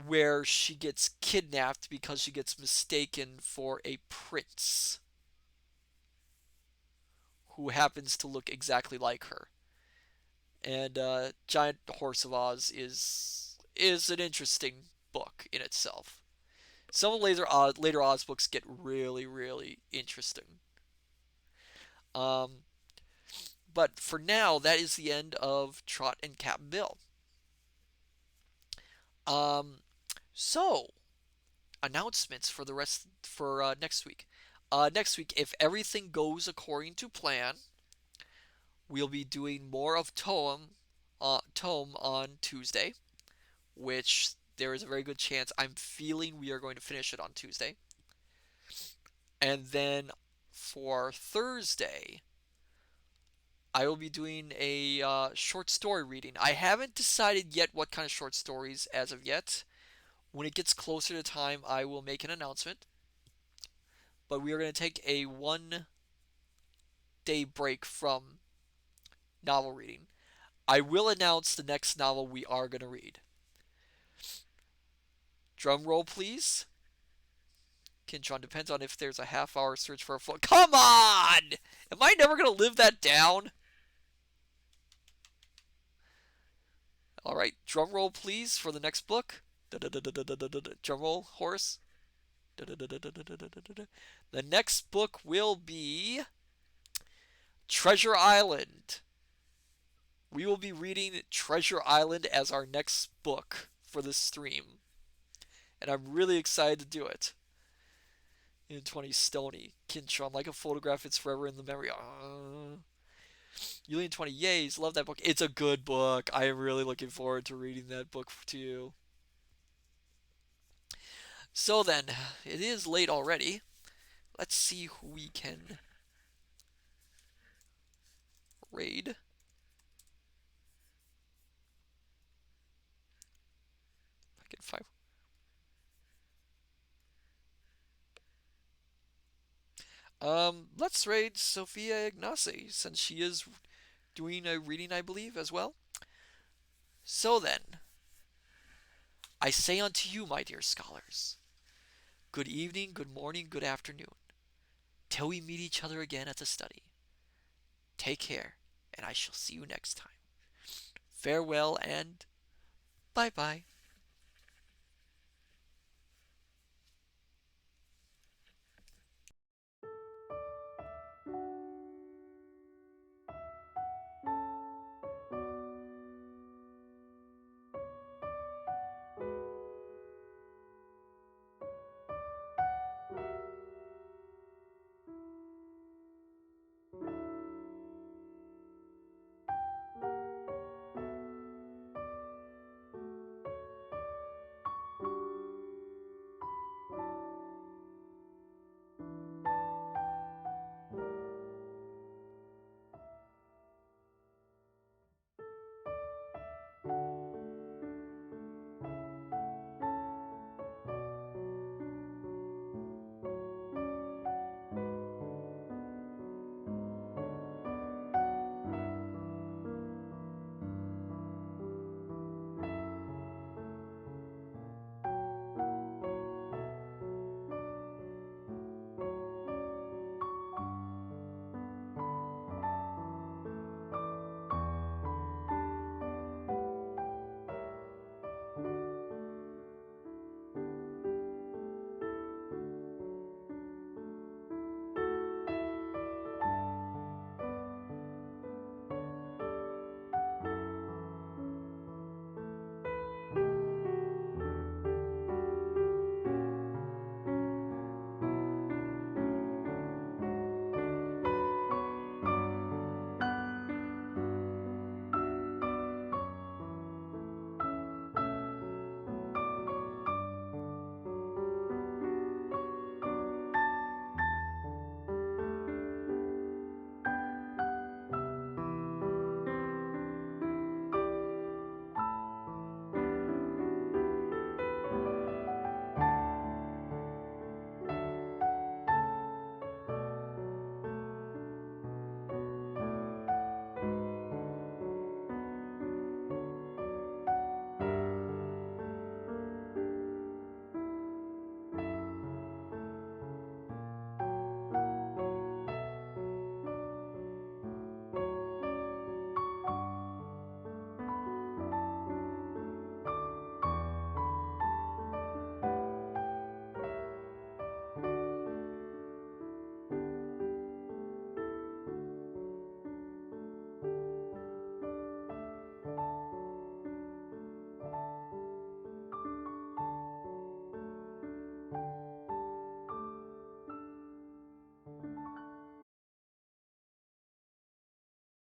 where she gets kidnapped because she gets mistaken for a prince who happens to look exactly like her. And Giant Horse of Oz is an interesting book in itself. Some of later Oz books get really really interesting. Um, but for now, that is the end of Trot and Cap Bill. Um, so announcements for the rest for next week. Next week, if everything goes according to plan, we'll be doing more of Tome on Tuesday, which there is a very good chance I'm feeling we are going to finish it on Tuesday. And then for Thursday, I will be doing a short story reading. I haven't decided yet what kind of short stories as of yet. When it gets closer to time, I will make an announcement. But we are going to take a 1 day break from novel reading. I will announce the next novel we are going to read. Drum roll, please. Kinchon, depends on if there's a half-hour search for a full. Come on! Am I never going to live that down? All right, drum roll, please, for the next book. Drum roll, horse. The next book will be Treasure Island. We will be reading Treasure Island as our next book for this stream. And I'm really excited to do it. In 20 Stony. Kinchon, like a photograph, it's forever in the memory. Yulian 20, yays, love that book. It's a good book. I am really looking forward to reading that book too. So then, it is late already. Let's see who we can raid. I can find. Let's raid Sophia Ignacy since she is doing a reading, I believe, as well. So then, I say unto you, my dear scholars, good evening, good morning, good afternoon, till we meet each other again at the study. Take care, and I shall see you next time. Farewell and bye bye.